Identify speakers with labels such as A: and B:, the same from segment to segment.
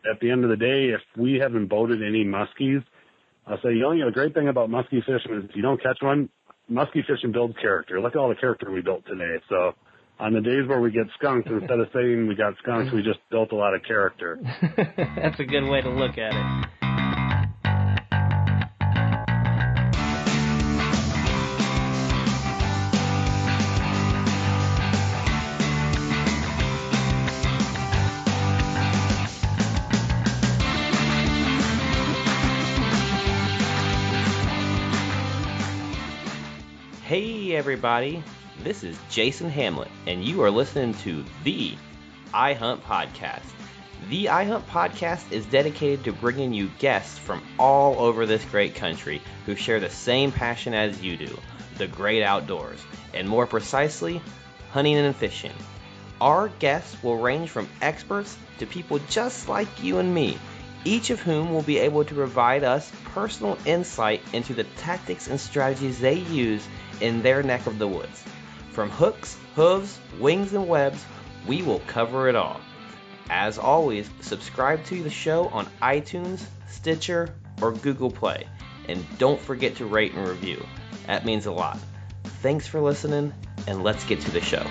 A: at the end of the day, if we haven't boated any muskies, I'll say, the great thing about muskie fishing is if you don't catch one, muskie fishing builds character. Look at all the character we built today. So on the days where we get skunked, instead of saying we got skunked, we just built a lot of character.
B: That's a good way to look at it. Hey everybody, this is Jason Hamlet, and you are listening to the iHUNT Podcast. The iHUNT Podcast is dedicated to bringing you guests from all over this great country who share the same passion as you do, the great outdoors, and more precisely, hunting and fishing. Our guests will range from experts to people just like you and me, each of whom will be able to provide us personal insight into the tactics and strategies they use in their neck of the woods. From hooks, hooves, wings, and webs, we will cover it all. As always, subscribe to the show on iTunes, Stitcher, or Google Play. And don't forget to rate and review. That means a lot. Thanks for listening, and let's get to the show.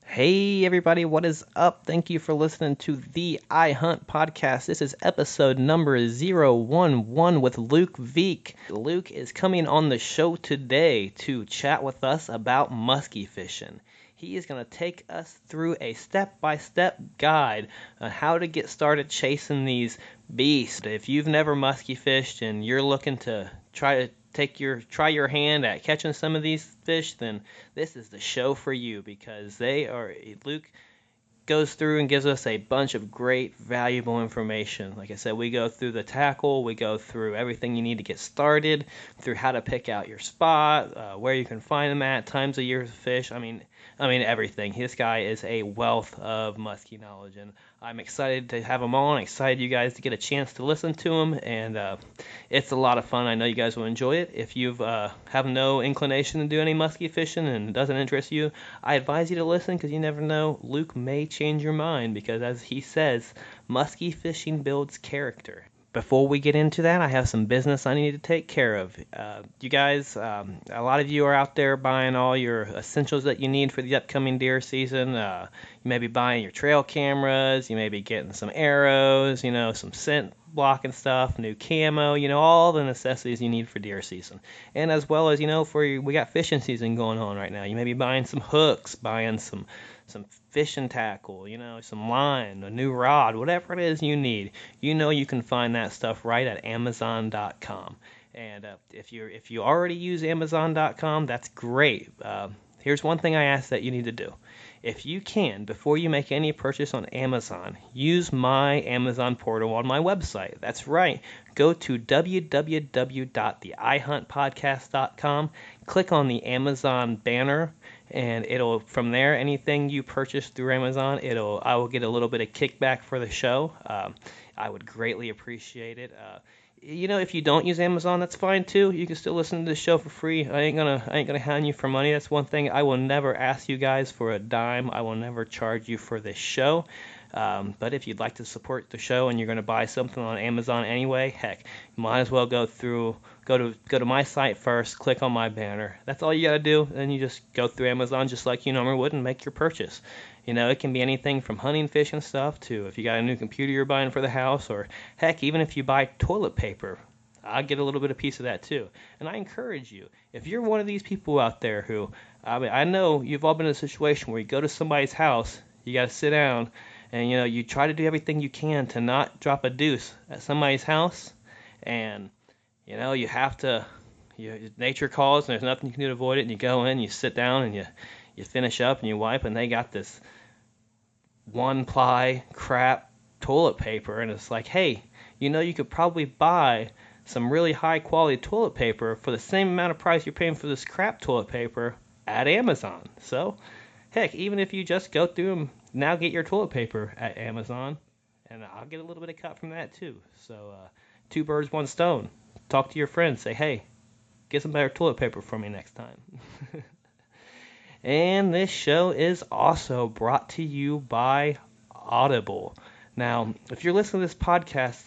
B: Hey everybody, what is up? Thank you for listening to the iHUNT Podcast. This is episode number 011 with Luke Vike. Luke is coming on the show today to chat with us about musky fishing. He is going to take us through a step-by-step guide on how to get started chasing these beasts. If you've never musky fished and you're looking to try your hand at catching some of these fish, then this is the show for you, because Luke goes through and gives us a bunch of great, valuable information. Like I said, we go through the tackle, we go through everything you need to get started, through how to pick out your spot, where you can find them at, times of year to fish. I mean everything. This guy is a wealth of musky knowledge, and I'm excited to have him on. Excited you guys to get a chance to listen to him, and it's a lot of fun. I know you guys will enjoy it. If you have no inclination to do any musky fishing and it doesn't interest you, I advise you to listen, because you never know, Luke may change your mind, because as he says, musky fishing builds character. Before we get into that, I have some business I need to take care of. You guys, a lot of you are out there buying all your essentials that you need for the upcoming deer season. You may be buying your trail cameras, you may be getting some arrows, some scent blocking stuff, new camo, all the necessities you need for deer season. And as well as, we got fishing season going on right now. You may be buying some hooks, buying some fishing tackle, some line, a new rod, whatever it is you need. You can find that stuff right at Amazon.com. And if you already use Amazon.com, that's great. Here's one thing I ask that you need to do. If you can, before you make any purchase on Amazon, use my Amazon portal on my website. That's right. Go to www.theihuntpodcast.com, click on the Amazon banner, and from there, anything you purchase through Amazon, I will get a little bit of kickback for the show. I would greatly appreciate it. If you don't use Amazon, that's fine too. You can still listen to the show for free. I ain't gonna hound you for money. That's one thing. I will never ask you guys for a dime. I will never charge you for this show. But if you'd like to support the show and you're going to buy something on Amazon anyway, heck, you might as well go to my site first, click on my banner. That's all you got to do. Then you just go through Amazon just like you normally would and make your purchase. It can be anything from hunting, fishing stuff to if you got a new computer you're buying for the house, or heck, even if you buy toilet paper, I'll get a little bit of piece of that too. And I encourage you, if you're one of these people out there who, I know you've all been in a situation where you go to somebody's house, you got to sit down, and you try to do everything you can to not drop a deuce at somebody's house, and you have to. Nature calls, and there's nothing you can do to avoid it. And you go in, you sit down, and you finish up, and you wipe, and they got this one-ply crap toilet paper, and it's like, hey, you could probably buy some really high-quality toilet paper for the same amount of price you're paying for this crap toilet paper at Amazon. So, heck, even if you just go through and now get your toilet paper at Amazon, and I'll get a little bit of cut from that too. So, two birds, one stone. Talk to your friends. Say, hey, get some better toilet paper for me next time. And this show is also brought to you by Audible. Now, if you're listening to this podcast,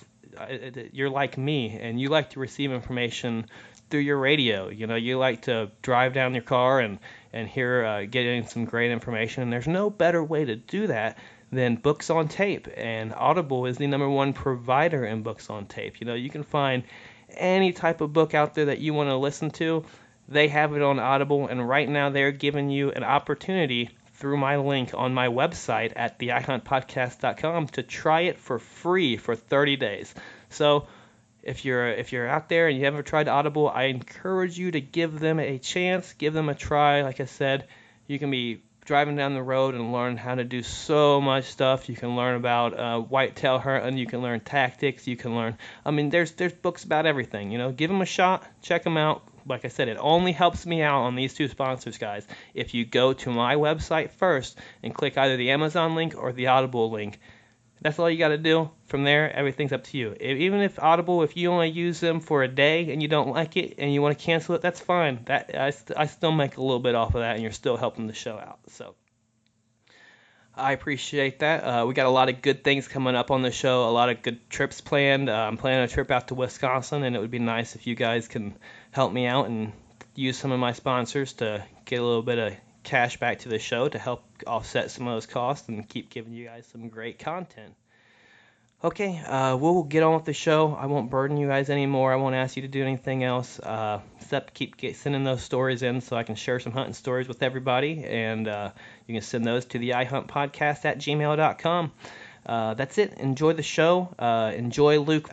B: you're like me, and you like to receive information through your radio. You know, you like to drive down your car and hear getting some great information. And there's no better way to do that than books on tape. And Audible is the #1 provider in books on tape. You know, you can find any type of book out there that you want to listen to. They have it on Audible, and right now they're giving you an opportunity through my link on my website at the iHuntPodcast.com to try it for free for 30 days. So if you're out there and you haven't tried Audible, I encourage you to give them a chance, give them a try. Like I said, you can be driving down the road and learn how to do so much stuff. You can learn about whitetail hunting. You can learn tactics. You can learn. I mean, there's books about everything. You know, give them a shot. Check them out. Like I said, it only helps me out on these two sponsors, guys, if you go to my website first and click either the Amazon link or the Audible link. That's all you got to do. From there, everything's up to you. Even if Audible, if you only use them for a day and you don't like it and you want to cancel it, that's fine. I still make a little bit off of that, and you're still helping the show out. So I appreciate that. We got a lot of good things coming up on the show, a lot of good trips planned. I'm planning a trip out to Wisconsin, and it would be nice if you guys can help me out and use some of my sponsors to get a little bit of cash back to the show to help offset some of those costs and keep giving you guys some great content. Okay, we'll get on with the show. I won't burden you guys anymore. I won't ask you to do anything else except keep sending those stories in so I can share some hunting stories with everybody. And you can send those to the iHuntPodcast at gmail.com. That's it. Enjoy the show. Enjoy Luke.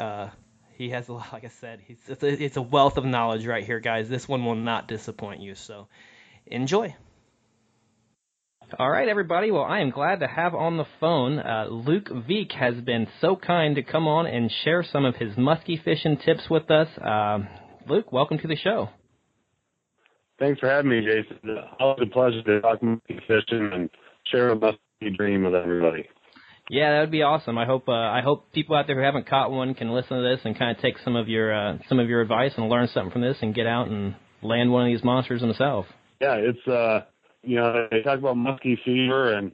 B: He has, like I said, it's a wealth of knowledge right here, guys. This one will not disappoint you. So enjoy. All right, everybody. Well, I am glad to have on the phone Luke Vike has been so kind to come on and share some of his musky fishing tips with us. Luke, welcome to the show.
A: Thanks for having me, Jason. It's always a pleasure to talk musky fishing and share a musky dream with everybody.
B: Yeah, that would be awesome. I hope people out there who haven't caught one can listen to this and kind of take some of your advice and learn something from this and get out and land one of these monsters themselves.
A: Yeah, it's you know, they talk about musky fever, and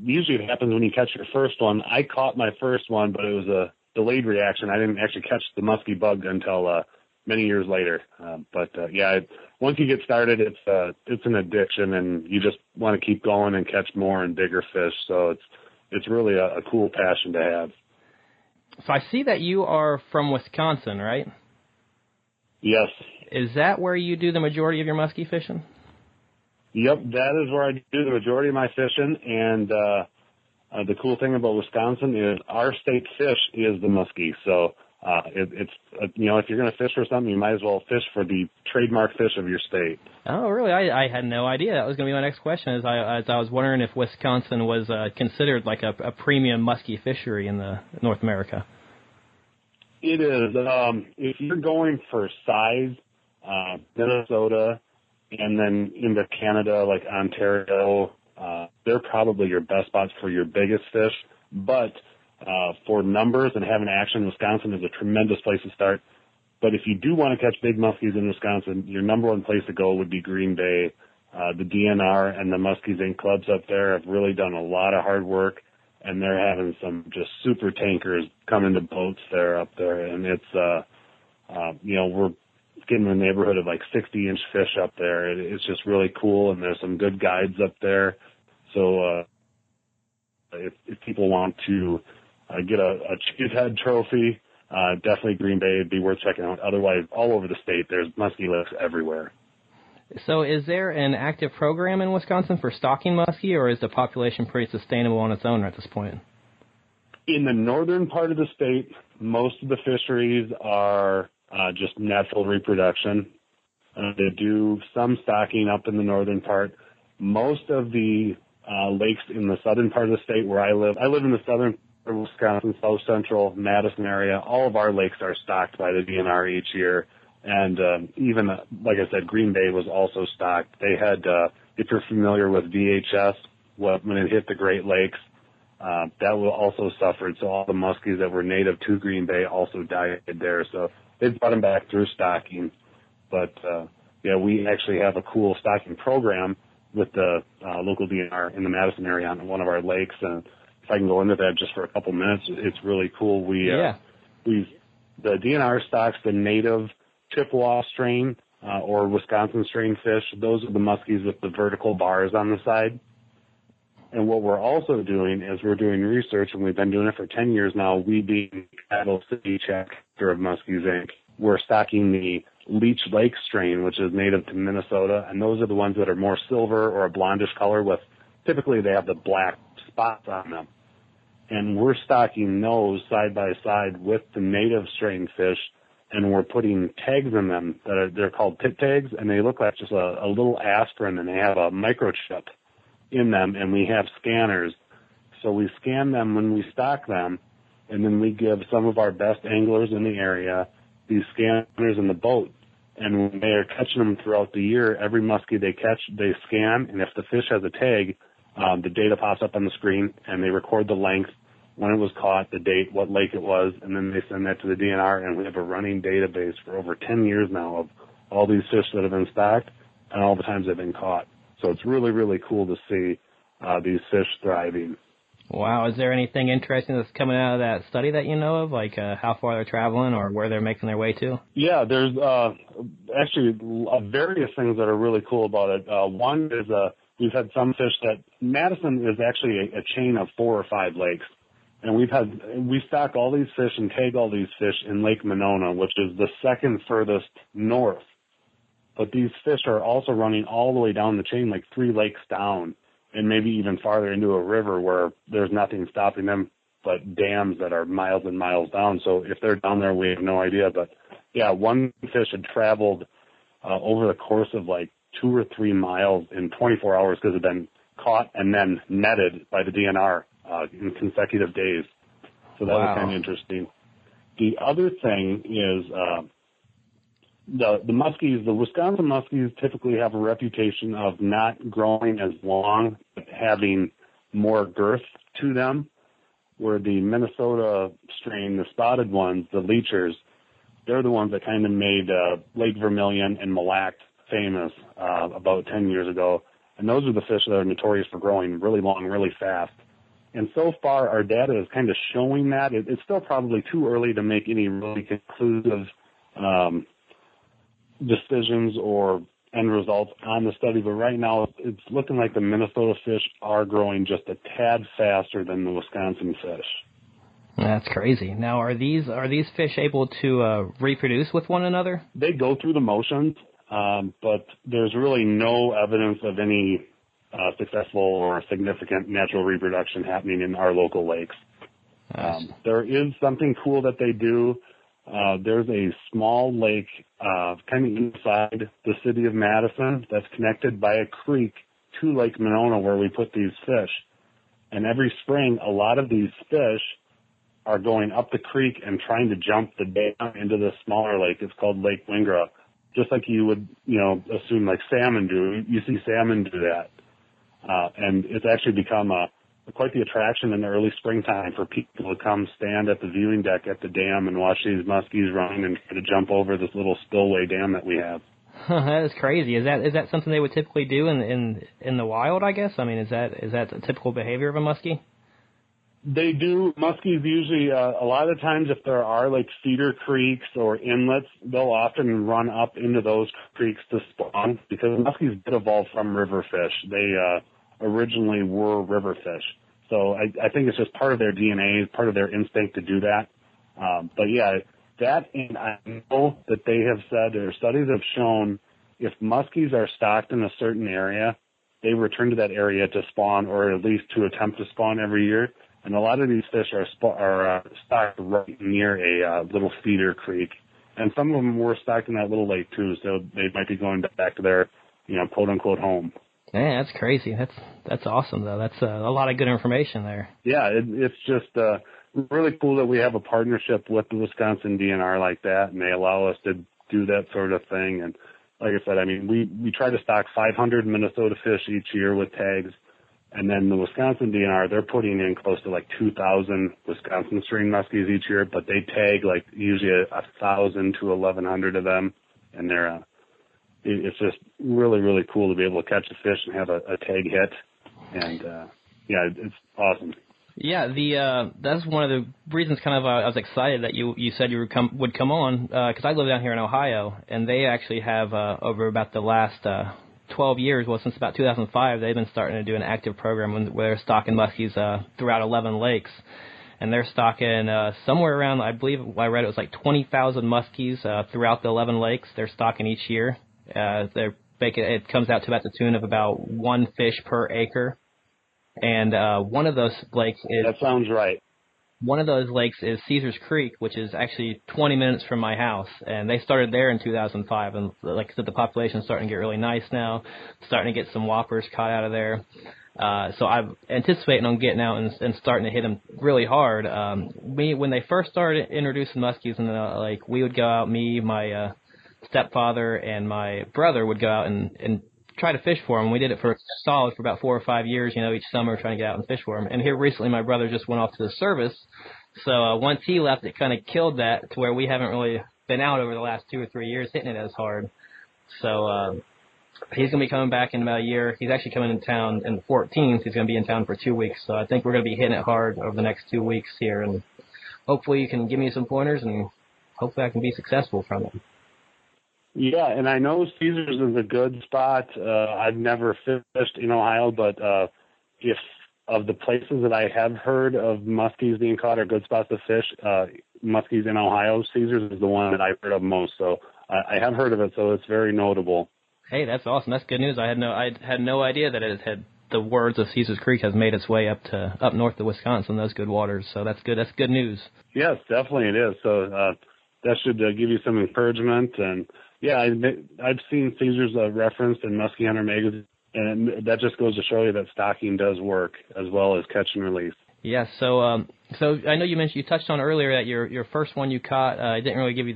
A: usually it happens when you catch your first one. I caught my first one, but it was a delayed reaction. I didn't actually catch the musky bug until many years later. Yeah, once you get started, it's an addiction, and you just want to keep going and catch more and bigger fish. So it's really a cool passion to have.
B: So I see that you are from Wisconsin, right?
A: Yes.
B: Is that where you do the majority of your musky fishing?
A: Yep, that is where I do the majority of my fishing, and the cool thing about Wisconsin is our state fish is the muskie. So it's you know, if you're going to fish for something, you might as well fish for the trademark fish of your state.
B: Oh, really? I had no idea. That was going to be my next question. As I was wondering if Wisconsin was considered like a premium muskie fishery in the North America.
A: It is. If you're going for size, Minnesota, and then into Canada, like Ontario, they're probably your best spots for your biggest fish. But for numbers and having action, Wisconsin is a tremendous place to start. But if you do want to catch big muskies in Wisconsin, your #1 place to go would be Green Bay. The DNR and the Muskies Inc. clubs up there have really done a lot of hard work, and they're having some just super tankers come into boats there up there. And it's, you know, we're getting in the neighborhood of like 60-inch fish up there. It's just really cool, and there's some good guides up there. So if people want to get a cheesehead trophy, definitely Green Bay would be worth checking out. Otherwise, all over the state, there's muskie lakes everywhere.
B: So is there an active program in Wisconsin for stocking muskie, or is the population pretty sustainable on its own at this point?
A: In the northern part of the state, most of the fisheries are just natural reproduction. They do some stocking up in the northern part. Most of the lakes in the southern part of the state where I live in the southern part of Wisconsin, south central Madison area. All of our lakes are stocked by the DNR each year. And even, like I said, Green Bay was also stocked. They had, if you're familiar with VHS, when it hit the Great Lakes, that also suffered. So all the muskies that were native to Green Bay also died there. So they brought them back through stocking. But, yeah, we actually have a cool stocking program. with the local DNR in the Madison area on one of our lakes. And if I can go into that just for a couple minutes, it's really cool. The DNR stocks the native Chippewa strain or Wisconsin strain fish. Those are the muskies with the vertical bars on the side. And what we're also doing is we're doing research, and we've been doing it for 10 years now. We being Untitled Chapter of Muskies, Inc. We're stocking the Leech Lake strain, which is native to Minnesota, and those are the ones that are more silver or a blondish color with, typically they have the black spots on them. And we're stocking those side by side with the native strain fish, and we're putting tags in them they're called pit tags, and they look like just a little aspirin, and they have a microchip in them, and we have scanners. So we scan them when we stock them, and then we give some of our best anglers in the area these scanners in the boat. And when they are catching them throughout the year, every muskie they catch, they scan, and if the fish has a tag, the data pops up on the screen, and they record the length, when it was caught, the date, what lake it was, and then they send that to the DNR, and we have a running database for over 10 years now of all these fish that have been stocked and all the times they've been caught. So it's really, really cool to see these fish thriving.
B: Wow. Is there anything interesting that's coming out of that study that you know of, like how far they're traveling or where they're making their way to?
A: Yeah, there's actually various things that are really cool about it. One is we've had some fish that Madison is actually a chain of 4 or 5 lakes. And we stock all these fish and tag all these fish in Lake Minnow, which is the second furthest north. But these fish are also running all the way down the chain, like 3 lakes down, and maybe even farther into a river where there's nothing stopping them but dams that are miles and miles down. So if they're down there, we have no idea. But, yeah, one fish had traveled over the course of like 2 or 3 miles in 24 hours because it had been caught and then netted by the DNR in consecutive days. So that was kind of interesting. The other thing is the muskies, the Wisconsin muskies typically have a reputation of not growing as long, but having more girth to them, where the Minnesota strain, the spotted ones, the leechers, they're the ones that kind of made Lake Vermilion and Mille Lacs famous about 10 years ago. And those are the fish that are notorious for growing really long, really fast. And so far, our data is kind of showing that. It's still probably too early to make any really conclusive decisions or end results on the study, but right now it's looking like the Minnesota fish are growing just a tad faster than the Wisconsin fish.
B: That's crazy. Now, are these fish able to reproduce with one another?
A: They go through the motions, but there's really no evidence of any successful or significant natural reproduction happening in our local lakes. There is something cool that they do. There's a small lake kind of inside the city of Madison that's connected by a creek to Lake Minnow where we put these fish. And every spring, a lot of these fish are going up the creek and trying to jump the dam into this smaller lake. It's called Lake Wingra. Just like you would, assume like salmon do. You see salmon do that. And it's actually become quite the attraction in the early springtime for people to come stand at the viewing deck at the dam and watch these muskies run and try to jump over this little spillway dam that we have.
B: That is crazy. Is that something they would typically do in the wild, I guess? I mean, is that the typical behavior of a muskie?
A: They do. Muskies usually, a lot of times if there are like feeder creeks or inlets, they'll often run up into those creeks to spawn because muskies did evolve from river fish. They originally were river fish. So I think it's just part of their DNA, part of their instinct to do that. But yeah, that, and I know that they have said, or studies have shown, if muskies are stocked in a certain area, they return to that area to spawn, or at least to attempt to spawn every year. And a lot of these fish are stocked right near a little feeder creek. And some of them were stocked in that little lake too, so they might be going back to their, quote unquote home.
B: Man, that's crazy. That's awesome though. That's a lot of good information there.
A: Yeah, it's just really cool that we have a partnership with the Wisconsin DNR like that, and they allow us to do that sort of thing. And like I said, I mean, we try to stock 500 Minnesota fish each year with tags. And then the Wisconsin DNR, they're putting in close to like 2,000 Wisconsin strain muskies each year, but they tag like usually 1,000 to 1,100 of them, and they're it's just really, really cool to be able to catch a fish and have a tag hit. And, yeah, it's awesome.
B: Yeah, that's one of the reasons kind of I was excited that you said you would come on, because I live down here in Ohio, and they actually have over about the last 12 years, well, since about 2005, they've been starting to do an active program where they're stocking muskies throughout 11 lakes. And they're stocking somewhere around, I believe I read it was like 20,000 muskies throughout the 11 lakes. They're stocking each year. It comes out to about the tune of about 1 fish per acre. And one of those lakes is...
A: That sounds right.
B: One of those lakes is Caesars Creek, which is actually 20 minutes from my house. And they started there in 2005. And like I said, the population's starting to get really nice now, starting to get some whoppers caught out of there. So I'm anticipating on getting out and starting to hit them really hard. When they first started introducing muskies in the lake, we would go out, me, my stepfather, and my brother would go out and try to fish for them. We did it for solid for about 4 or 5 years, each summer trying to get out and fish for them. And here recently my brother just went off to the service. So once he left, it kind of killed that to where we haven't really been out over the last 2 or 3 years hitting it as hard. So he's going to be coming back in about a year. He's actually coming in town on the 14th. He's going to be in town for 2 weeks. So I think we're going to be hitting it hard over the next 2 weeks here. And hopefully you can give me some pointers, and hopefully I can be successful from it.
A: Yeah, and I know Caesars is a good spot. I've never fished in Ohio, but if of the places that I have heard of muskies being caught are good spots to fish, muskies in Ohio, Caesars is the one that I've heard of most. So I have heard of it, so it's very notable.
B: Hey, that's awesome. That's good news. I had no idea that it had the words of Caesars Creek has made its way up north of Wisconsin, those good waters. So that's good. That's good news.
A: Yes, definitely it is. So that should give you some encouragement. And yeah, I've seen Caesars referenced in Musky Hunter magazine, and that just goes to show you that stocking does work as well as catch and release.
B: Yeah, so I know you touched on earlier that your first one you caught, it didn't really give you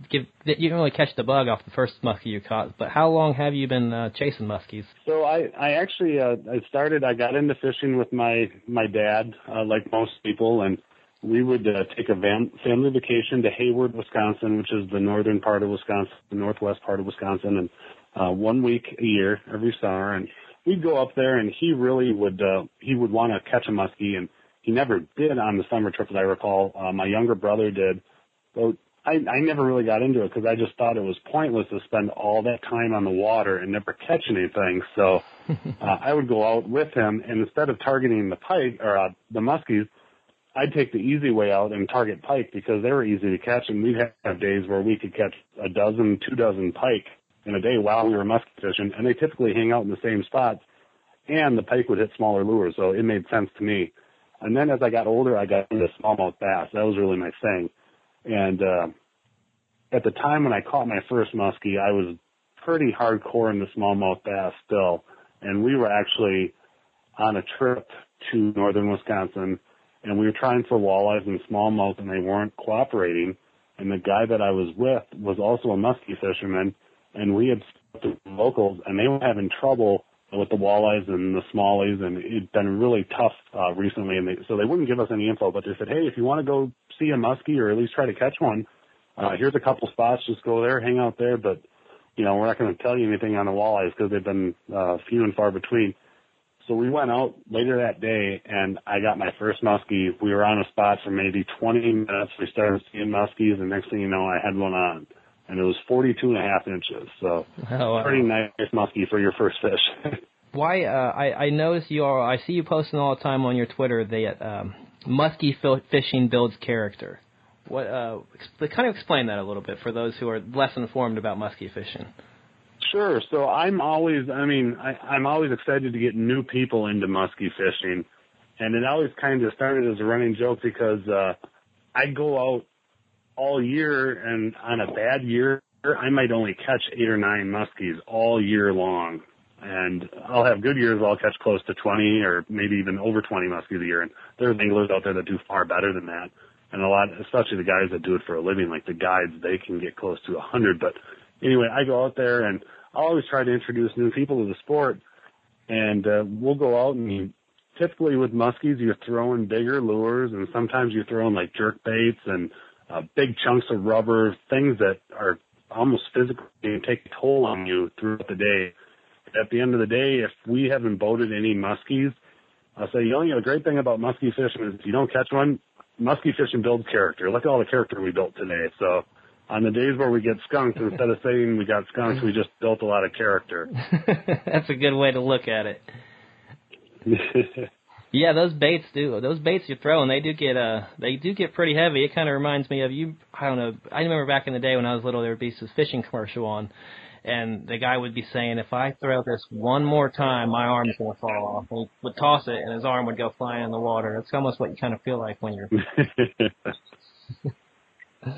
B: you didn't really catch the bug off the first muskie you caught. But how long have you been chasing muskies?
A: So I actually I got into fishing with my dad, like most people, and we would take a family vacation to Hayward, Wisconsin, which is the northern part of Wisconsin, the northwest part of Wisconsin, and 1 week a year every summer, and we'd go up there, and he really would want to catch a muskie, and he never did on the summer trip, as I recall. My younger brother did. So I never really got into it because I just thought it was pointless to spend all that time on the water and never catch anything. So I would go out with him, and instead of targeting the pike or the muskies, I'd take the easy way out and target pike because they were easy to catch, and we'd have days where we could catch 12, 2 dozen pike in a day while we were musky fishing, and they typically hang out in the same spots, and the pike would hit smaller lures, so it made sense to me. And then as I got older, I got into smallmouth bass. That was really my thing. And at the time when I caught my first muskie, I was pretty hardcore in the smallmouth bass still, and we were actually on a trip to northern Wisconsin, and we were trying for walleyes and smallmouth, and they weren't cooperating. And the guy that I was with was also a muskie fisherman, and we had spoken to locals, and they were having trouble with the walleyes and the smallies, and it'd been really tough recently. And so they wouldn't give us any info, but they said, hey, if you want to go see a muskie or at least try to catch one, here's a couple spots. Just go there, hang out there. But, we're not going to tell you anything on the walleyes because they've been few and far between. So we went out later that day, and I got my first muskie. We were on a spot for maybe 20 minutes. We started seeing muskies, and next thing you know, I had one on. And it was 42.5 inches. So pretty nice muskie for your first fish.
B: Why? I noticed I see you posting all the time on your Twitter that muskie fishing builds character. What? Kind of explain that a little bit for those who are less informed about muskie fishing.
A: Sure. So I'm always excited to get new people into muskie fishing, and it always kind of started as a running joke because I go out all year, and on a bad year, I might only catch 8 or 9 muskies all year long. And I'll have good years where I'll catch close to 20 or maybe even over 20 muskies a year. And there's anglers out there that do far better than that. And a lot, especially the guys that do it for a living, like the guides, they can get close to 100. But anyway, I go out there, and I always try to introduce new people to the sport. And we'll go out, and typically with muskies, you're throwing bigger lures, and sometimes you're throwing like jerkbaits and big chunks of rubber, things that are almost physically take a toll on you throughout the day. At the end of the day, if we haven't boated any muskies, I'll say, the great thing about muskie fishing is if you don't catch one, muskie fishing builds character. Look at all the character we built today. So on the days where we get skunked, instead of saying we got skunked, we just built a lot of character.
B: That's a good way to look at it. Yeah, those baits you're throwing, they do get pretty heavy. It kind of reminds me of you. I don't know. I remember back in the day when I was little, there would be this fishing commercial on, and the guy would be saying, if I throw this one more time, my arm's going to fall off. And he would toss it, and his arm would go flying in the water. It's almost what you kind of feel like when you're...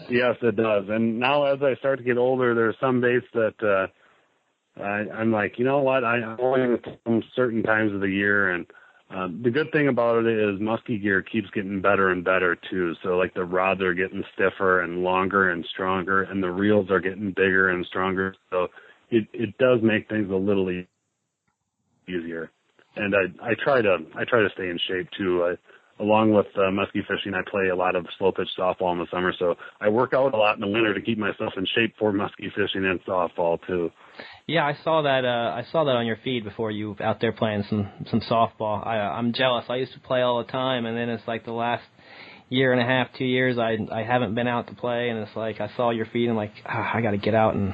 A: Yes, it does. And now as I start to get older, there's some baits that I'm like, you know what, I only them certain times of the year. And the good thing about it is musky gear keeps getting better and better, too. So, like, the rods are getting stiffer and longer and stronger, and the reels are getting bigger and stronger. So it does make things a little easier. And I try to stay in shape, too. Along with musky fishing, I play a lot of slow pitch softball in the summer, so I work out a lot in the winter to keep myself in shape for musky fishing and softball too.
B: Yeah, I saw that on your feed before you out there playing some softball. I'm jealous. I used to play all the time, and then it's like the last year and a half, 2 years, I haven't been out to play, and it's like I saw your feed, and I'm like, I got to get out, and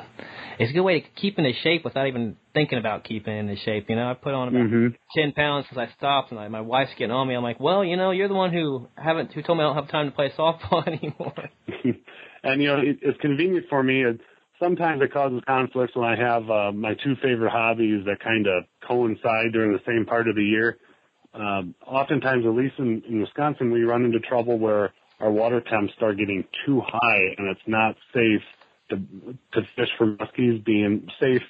B: it's a good way to keep in shape without even thinking about keeping in shape. I put on about 10 pounds since I stopped, and my wife's getting on me. I'm like, well, you're the one who told me I don't have time to play softball anymore.
A: And it's convenient for me. Sometimes it causes conflicts when I have my two favorite hobbies that kind of coincide during the same part of the year. Oftentimes, at least in Wisconsin, we run into trouble where our water temps start getting too high, and it's not safe to fish for muskies, being safe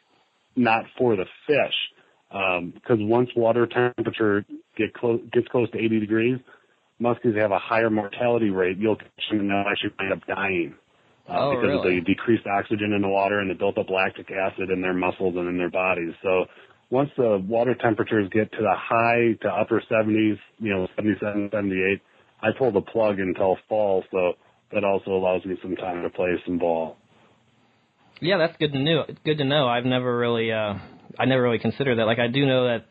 A: not for the fish. Because once water temperature gets close to 80 degrees, muskies have a higher mortality rate. You'll catch them and they'll actually end up dying. Because
B: really?
A: of the decreased oxygen in the water and the built up lactic acid in their muscles and in their bodies. So once the water temperatures get to the high to upper 70s, 77, 78, I pull the plug until fall. So that also allows me some time to play some ball.
B: Yeah, that's good to know. Good to know. I never really considered that. Like, I do know that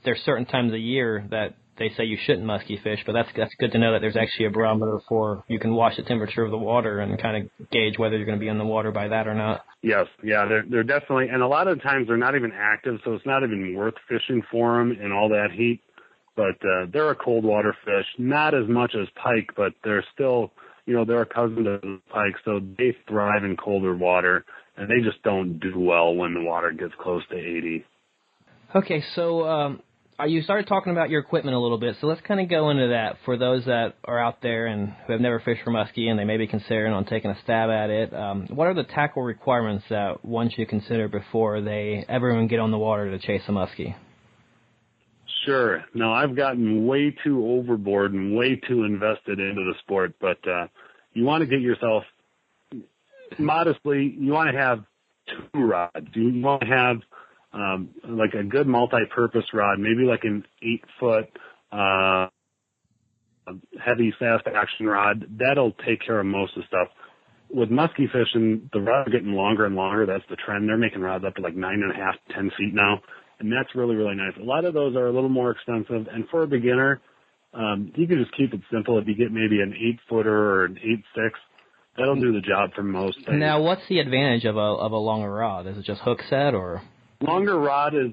B: there's certain times of year that they say you shouldn't musky fish, but that's good to know that there's actually a barometer for you can watch the temperature of the water and kind of gauge whether you're going to be in the water by that or not. Yes,
A: yeah, they're definitely, and a lot of times they're not even active, so it's not even worth fishing for them in all that heat. But they're a cold water fish, not as much as pike, but they're still, they're a cousin to pike, so they thrive in colder water, and they just don't do well when the water gets close to 80.
B: Okay, so you started talking about your equipment a little bit, so let's kind of go into that for those that are out there and who have never fished for muskie and they may be considering on taking a stab at it. What are the tackle requirements that one should consider before they ever even get on the water to chase a muskie?
A: Sure. Now, I've gotten way too overboard and way too invested into the sport, but you want to get yourself, modestly, you want to have two rods. You want to have like a good multi-purpose rod, maybe like an 8-foot heavy fast action rod. That'll take care of most of the stuff. With musky fishing, the rods are getting longer and longer. That's the trend. They're making rods up to like 9.5, 10 feet now, and that's really, really nice. A lot of those are a little more expensive, and for a beginner, you can just keep it simple. If you get maybe an 8-footer or an 8.6, that'll do the job for most things.
B: Now, what's the advantage of a longer rod? Is it just hook set or?
A: Longer rod is,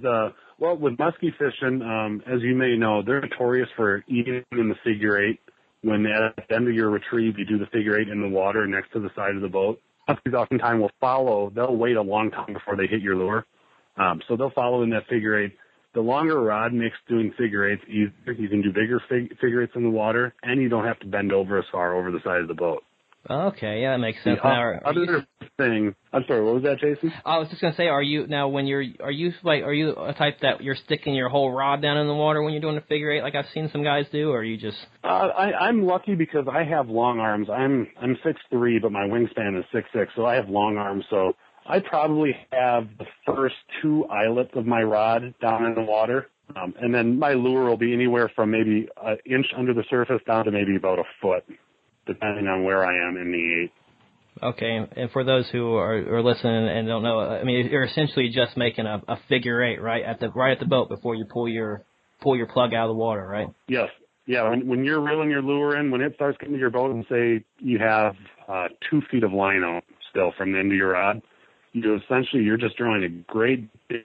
A: with musky fishing, as you may know, they're notorious for eating in the figure eight. When at the end of your retrieve, you do the figure eight in the water next to the side of the boat. Muskies oftentimes will follow. They'll wait a long time before they hit your lure. So they'll follow in that figure eight. The longer rod makes doing figure eights easier. You can do bigger figure eights in the water, and you don't have to bend over as far over the side of the boat.
B: Okay, yeah, that makes sense.
A: Other thing, I'm sorry, what was that, Jason?
B: I was just gonna say, are you a type that you're sticking your whole rod down in the water when you're doing a figure eight, like I've seen some guys do, or are you just?
A: I'm lucky because I have long arms. I'm 6'3", but my wingspan is 6'6", so I have long arms. So I probably have the first two eyelets of my rod down in the water, and then my lure will be anywhere from maybe an inch under the surface down to maybe about a foot, depending on where I am in the eight.
B: Okay, and for those who are listening and don't know, I mean, you're essentially just making a figure eight, right at the boat before you pull your plug out of the water, right?
A: Yes. Yeah, when you're reeling your lure in, when it starts getting to your boat, and say you have 2 feet of line out still from the end of your rod, you're just drawing a great big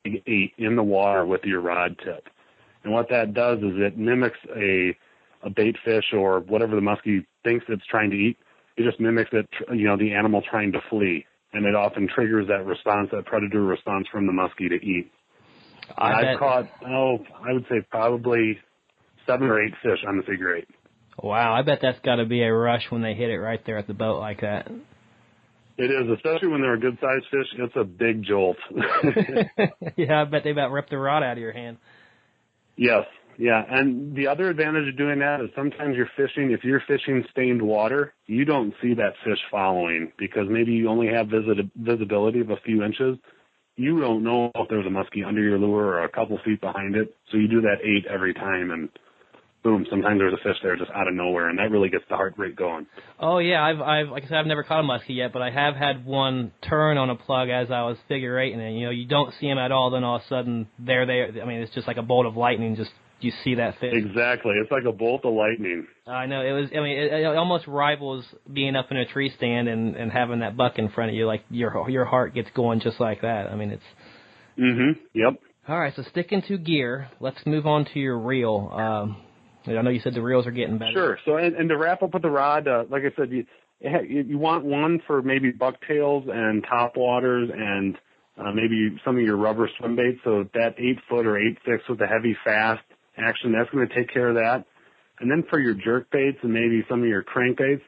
A: 8 in the water with your rod tip. And what that does is it mimics a bait fish or whatever the muskie thinks it's trying to eat. It just mimics it, the animal trying to flee. And it often triggers that response, that predator response from the muskie to eat. I've caught, I would say probably 7 or 8 fish on the figure 8.
B: Wow, I bet that's got to be a rush when they hit it right there at the boat like that.
A: It is, especially when they're a good-sized fish. It's a big jolt.
B: Yeah, I bet they about ripped the rod out of your hand.
A: Yes, yeah. And the other advantage of doing that is sometimes if you're fishing stained water, you don't see that fish following because maybe you only have visibility of a few inches. You don't know if there's a muskie under your lure or a couple feet behind it. So you do that 8 every time, and boom, sometimes there's a fish there just out of nowhere, and that really gets the heart rate going.
B: Oh, yeah, I've like I said, I've never caught a muskie yet, but I have had one turn on a plug as I was figure eighting, and, you don't see them at all, then all of a sudden, there they are. I mean, it's just like a bolt of lightning, just you see that fish.
A: Exactly. It's like a bolt of lightning.
B: I know. It almost rivals being up in a tree stand and having that buck in front of you. Like, your heart gets going just like that. I mean, it's...
A: Mm-hmm. Yep.
B: All right, so sticking to gear, let's move on to your reel. I know you said the reels are getting better.
A: Sure. So, and to wrap up with the rod, like I said, you want one for maybe bucktails and topwaters and maybe some of your rubber swim baits. So that 8-foot or 8-6 with the heavy fast action, that's going to take care of that. And then for your jerkbaits and maybe some of your crankbaits,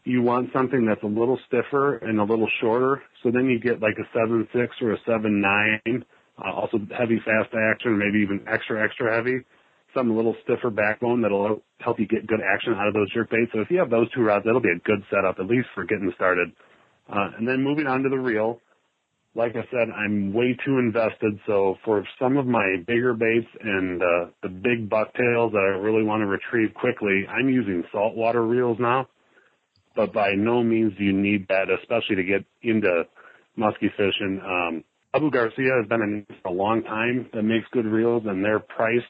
A: you want something that's a little stiffer and a little shorter. So then you get like a 7.6 or a 7.9, also heavy fast action, maybe even extra heavy. Some a little stiffer backbone that'll help you get good action out of those jerkbaits. So if you have those 2 rods, that'll be a good setup, at least for getting started. And then moving on to the reel, like I said, I'm way too invested. So for some of my bigger baits and the big bucktails that I really want to retrieve quickly, I'm using saltwater reels now. But by no means do you need that, especially to get into musky fishing. Abu Garcia has been in for a long time that makes good reels, and they're priced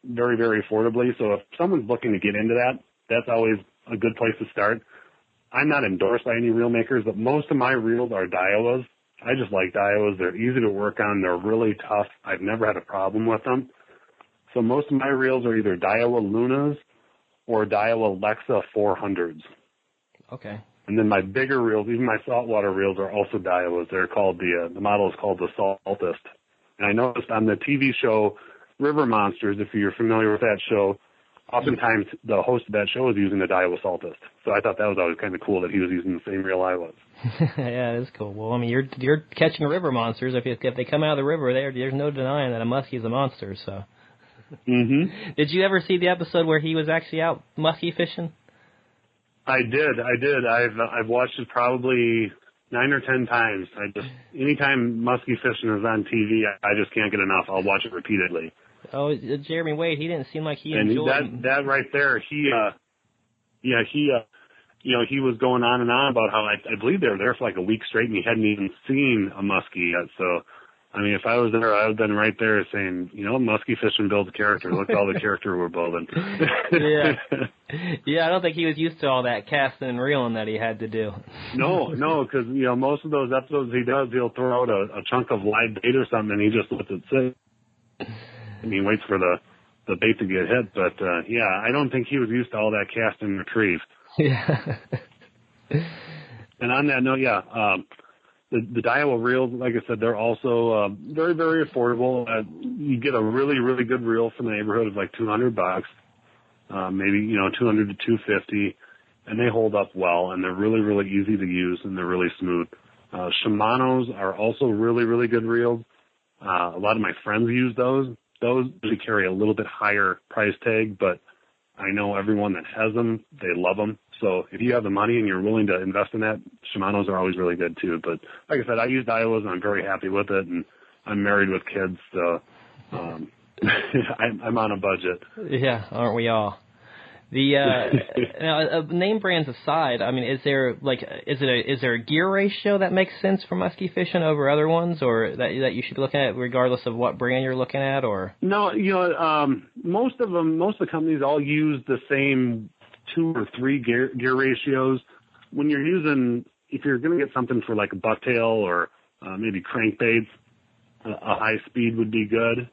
A: very, very affordably. So if someone's looking to get into that, that's always a good place to start. I'm not endorsed by any reel makers, but most of my reels are Daiwas. I just like Daiwas. They're easy to work on. They're really tough. I've never had a problem with them. So most of my reels are either Daiwa Lunas or Daiwa Lexa 400s.
B: Okay.
A: And then my bigger reels, even my saltwater reels, are also Daiwas. They're called the model is called the Saltist. And I noticed on the TV show River Monsters, if you're familiar with that show, oftentimes the host of that show is using the Daiwa Saltist. So I thought that was always kind of cool that he was using the same reel I was.
B: Yeah, it is cool. Well, I mean, you're catching river monsters. If they come out of the river, there's no denying that a muskie is a monster. So.
A: Mm-hmm.
B: Did you ever see the episode where he was actually out muskie fishing?
A: I did. I've watched it probably 9 or 10 times. Anytime musky fishing is on TV, I just can't get enough. I'll watch it repeatedly.
B: Oh, Jeremy Wade, he didn't seem like he enjoyed it.
A: That right there, he was going on and on about how I believe they were there for like a week straight and he hadn't even seen a muskie yet. So, I mean, if I was there, I would have been right there saying, musky fishing builds character. Look at all the character we're building. Yeah, I don't think he was used to all that casting and reeling that he had to do. No, because, most of those episodes he does, he'll throw out a chunk of live bait or something and he just lets it sit. And he waits for the bait to get hit. But, I don't think he was used to all that cast and retrieve.
B: Yeah.
A: And on that note, the Daiwa reels, like I said, they're also very, very affordable. You get a really, really good reel from the neighborhood of like $200, maybe 200 to $250, and they hold up well, and they're really, really easy to use, and they're really smooth. Shimano's are also really, really good reels. A lot of my friends use those. Those usually carry a little bit higher price tag, but I know everyone that has them, they love them. So if you have the money and you're willing to invest in that, Shimano's are always really good too. But like I said, I use Daiwas and I'm very happy with it. And I'm married with kids, so I'm on a budget.
B: Yeah, aren't we all? Now, name brands aside, I mean, is there a gear ratio that makes sense for musky fishing over other ones, or that you should be looking at regardless of what brand you're looking at, or?
A: No, most of the companies all use the same 2 or 3 gear ratios. When if you're going to get something for like a bucktail or maybe crankbaits, a high speed would be good.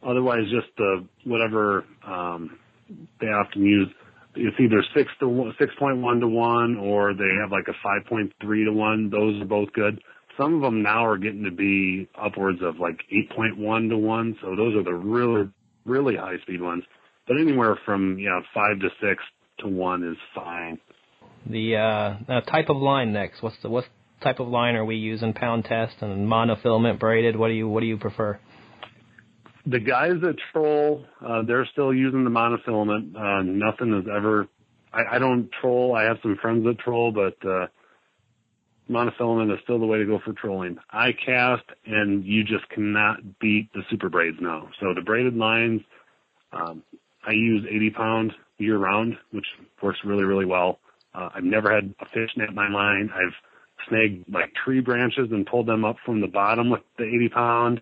A: Otherwise, just whatever they often use. It's either 6.1 to 1, or they have like a 5.3 to 1. Those are both good. Some of them now are getting to be upwards of like 8.1 to 1. So those are the really, really high speed ones. But anywhere from 5 to 6 to 1 is fine.
B: The type of line next. What type of line are we using? Pound test and monofilament braided. What do you prefer?
A: The guys that troll, they're still using the monofilament. Nothing has ever. I don't troll. I have some friends that troll, but monofilament is still the way to go for trolling. I cast, and you just cannot beat the super braids now. So the braided lines, I use 80-pound year-round, which works really, really well. I've never had a fish net my line. I've snagged like tree branches and pulled them up from the bottom with the 80-pound.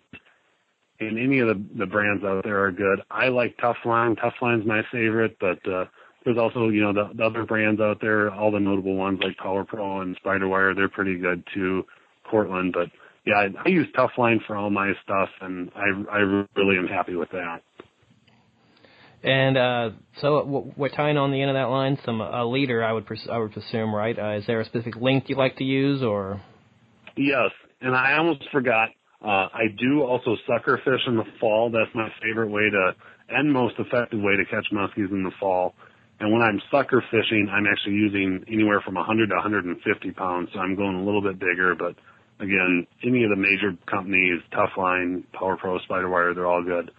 A: And any of the brands out there are good. I like Tuffline. Tuffline's my favorite, but there's also, the other brands out there, all the notable ones like Power Pro and Spiderwire, they're pretty good too, Cortland. But yeah, I use Tuffline for all my stuff, and I really am happy with that.
B: And so we're tying on the end of that line a leader, I would presume, right? Is there a specific length you like to use, or?
A: Yes, and I almost forgot. I do also sucker fish in the fall. That's my favorite way and most effective way to catch muskies in the fall. And when I'm sucker fishing, I'm actually using anywhere from 100 to 150 pounds. So I'm going a little bit bigger. But again, any of the major companies, Tuffline, Power Pro, Spiderwire, they're all good.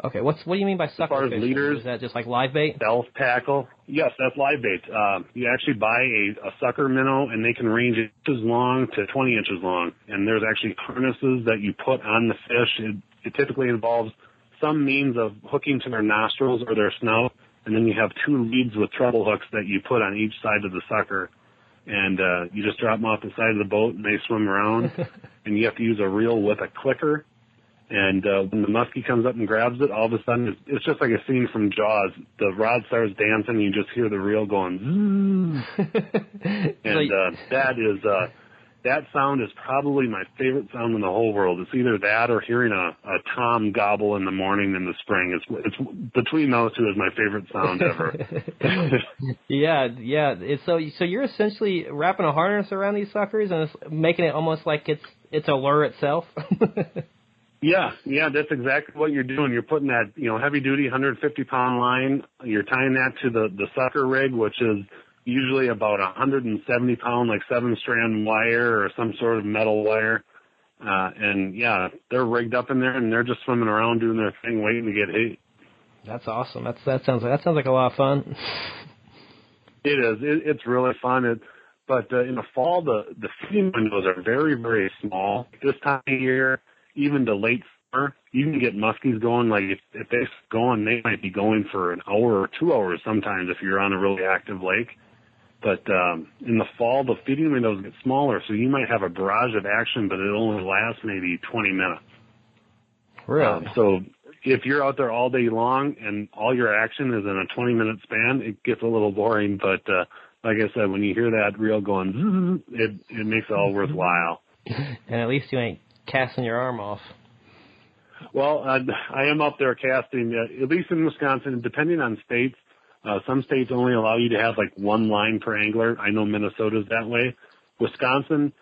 B: Okay, what do you mean by sucker fishing?
A: Leaders,
B: is that just like live bait?
A: Stealth tackle. Yes, that's live bait. You actually buy a sucker minnow, and they can range inches long to 20 inches long. And there's actually harnesses that you put on the fish. It typically involves some means of hooking to their nostrils or their snout, and then you have 2 leads with treble hooks that you put on each side of the sucker. And you just drop them off the side of the boat, and they swim around. And you have to use a reel with a clicker. And when the muskie comes up and grabs it, all of a sudden it's just like a scene from Jaws. The rod starts dancing, and you just hear the reel going. And that sound is probably my favorite sound in the whole world. It's either that or hearing a tom gobble in the morning in the spring. It's between those two is my favorite sound ever.
B: Yeah. So you're essentially wrapping a harness around these suckers and it's making it almost like it's a lure itself.
A: Yeah, that's exactly what you're doing. You're putting that, heavy-duty 150-pound line. You're tying that to the sucker rig, which is usually about 170-pound, like 7-strand wire or some sort of metal wire. And yeah, they're rigged up in there, and they're just swimming around doing their thing, waiting to get hit.
B: That's awesome. That sounds like a lot of fun.
A: It is. It's really fun. But in the fall, the feeding windows are very, very small. This time of year, even to late summer, you can get muskies going. Like if they're going, they might be going for an hour or 2 hours sometimes if you're on a really active lake. But in the fall, the feeding windows get smaller, so you might have a barrage of action, but it only lasts maybe 20 minutes.
B: Really?
A: So if you're out there all day long and all your action is in a 20-minute span, it gets a little boring. But like I said, when you hear that reel going, it makes it all worthwhile.
B: And at least you ain't casting your arm off.
A: Well, I am up there casting, at least in Wisconsin, depending on states. Some states only allow you to have like 1 line per angler. I know Minnesota's that way. Wisconsin,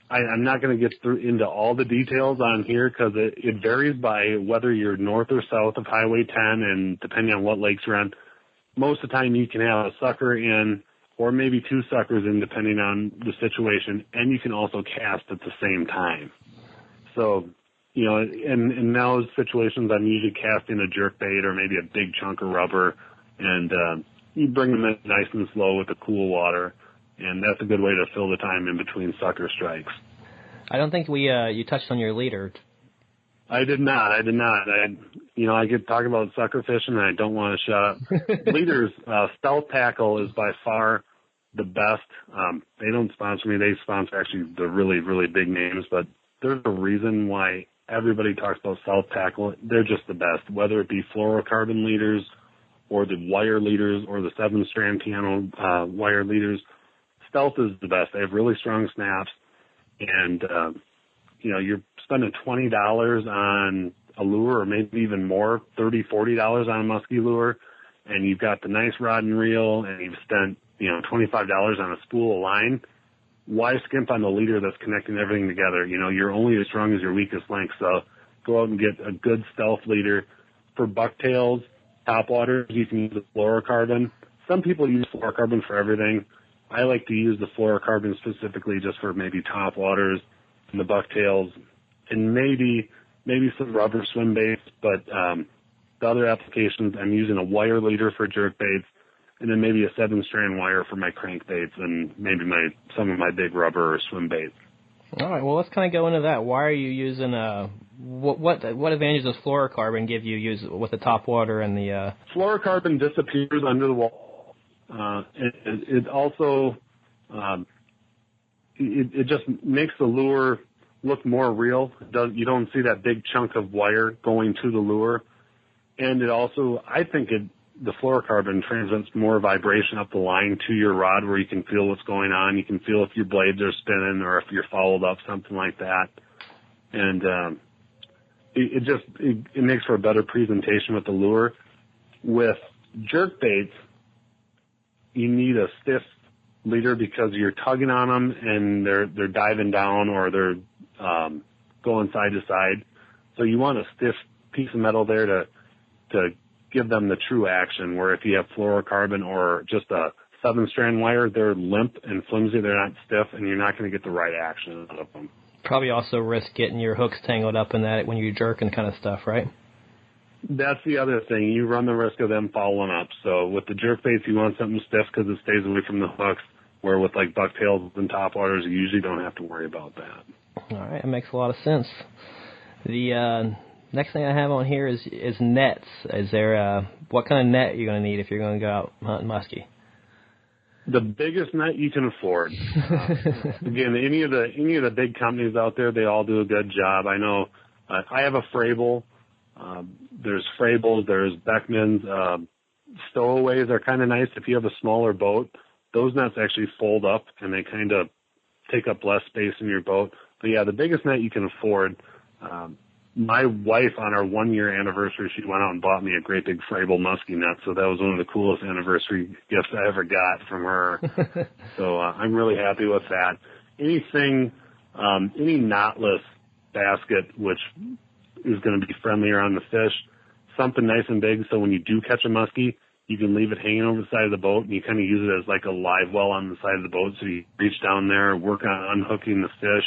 A: I'm not going to get into all the details on here because it varies by whether you're north or south of Highway 10 and depending on what lakes you're on. Most of the time you can have a sucker in or maybe 2 suckers in depending on the situation, and you can also cast at the same time. So, in those situations, I'm usually casting a jerkbait or maybe a big chunk of rubber, and you bring them in nice and slow with the cool water, and that's a good way to fill the time in between sucker strikes.
B: I don't think you touched on your leader.
A: I did not. I could talk about sucker fishing, and I don't want to shut up. Leaders, Stealth Tackle is by far the best. They don't sponsor me. They sponsor actually the really, really big names, but there's a reason why everybody talks about Stealth Tackle. They're just the best, whether it be fluorocarbon leaders or the wire leaders or the 7-strand piano wire leaders. Stealth is the best. They have really strong snaps, and you're spending $20 on a lure, or maybe even more, $30, $40 on a musky lure, and you've got the nice rod and reel, and you've spent $25 on a spool of line. Why skimp on the leader that's connecting everything together? You're only as strong as your weakest link, so go out and get a good stealth leader. For bucktails, topwaters, you can use the fluorocarbon. Some people use fluorocarbon for everything. I like to use the fluorocarbon specifically just for maybe topwaters and the bucktails, and maybe some rubber swim baits, but the other applications, I'm using a wire leader for jerkbaits, and then maybe a 7-strand wire for my crankbaits, and maybe some of my big rubber or swim baits.
B: All right, well, let's kind of go into that. Why are you using what advantages does fluorocarbon give you with the topwater and the
A: Fluorocarbon disappears under the wall. It also it just makes the lure look more real. You don't see that big chunk of wire going to the lure, and it also, I think the fluorocarbon transmits more vibration up the line to your rod, where you can feel what's going on. You can feel if your blades are spinning or if you're fouled up, something like that. And it makes for a better presentation with the lure. With jerkbaits, you need a stiff leader because you're tugging on them and they're diving down, or they're going side to side. So you want a stiff piece of metal there to give them the true action, where if you have fluorocarbon or just a 7-strand wire, they're limp and flimsy, they're not stiff, and you're not going to get the right action out of them.
B: Probably also risk getting your hooks tangled up in that when you're jerking kind of stuff, right?
A: That's the other thing. You run the risk of them following up. So with the jerkbaits, you want something stiff because it stays away from the hooks, where with like bucktails and topwaters, you usually don't have to worry about that.
B: All right, that makes a lot of sense. The next thing I have on here is nets. Is there what kind of net you're going to need if you're going to go out hunting muskie?
A: The biggest net you can afford. Again, any of the big companies out there, they all do a good job. I know I have a Frabill. There's Frabills. There's Beckmans. Stowaways are kind of nice if you have a smaller boat. Those nets actually fold up and they kind of take up less space in your boat. But yeah, the biggest net you can afford. My wife, on our 1-year anniversary, she went out and bought me a great big Frabill musky net, so that was one of the coolest anniversary gifts I ever got from her. So I'm really happy with that. Anything, any knotless basket, which is going to be friendlier on the fish, something nice and big, so when you do catch a muskie, you can leave it hanging over the side of the boat, and you kind of use it as like a live well on the side of the boat, so you reach down there, work on unhooking the fish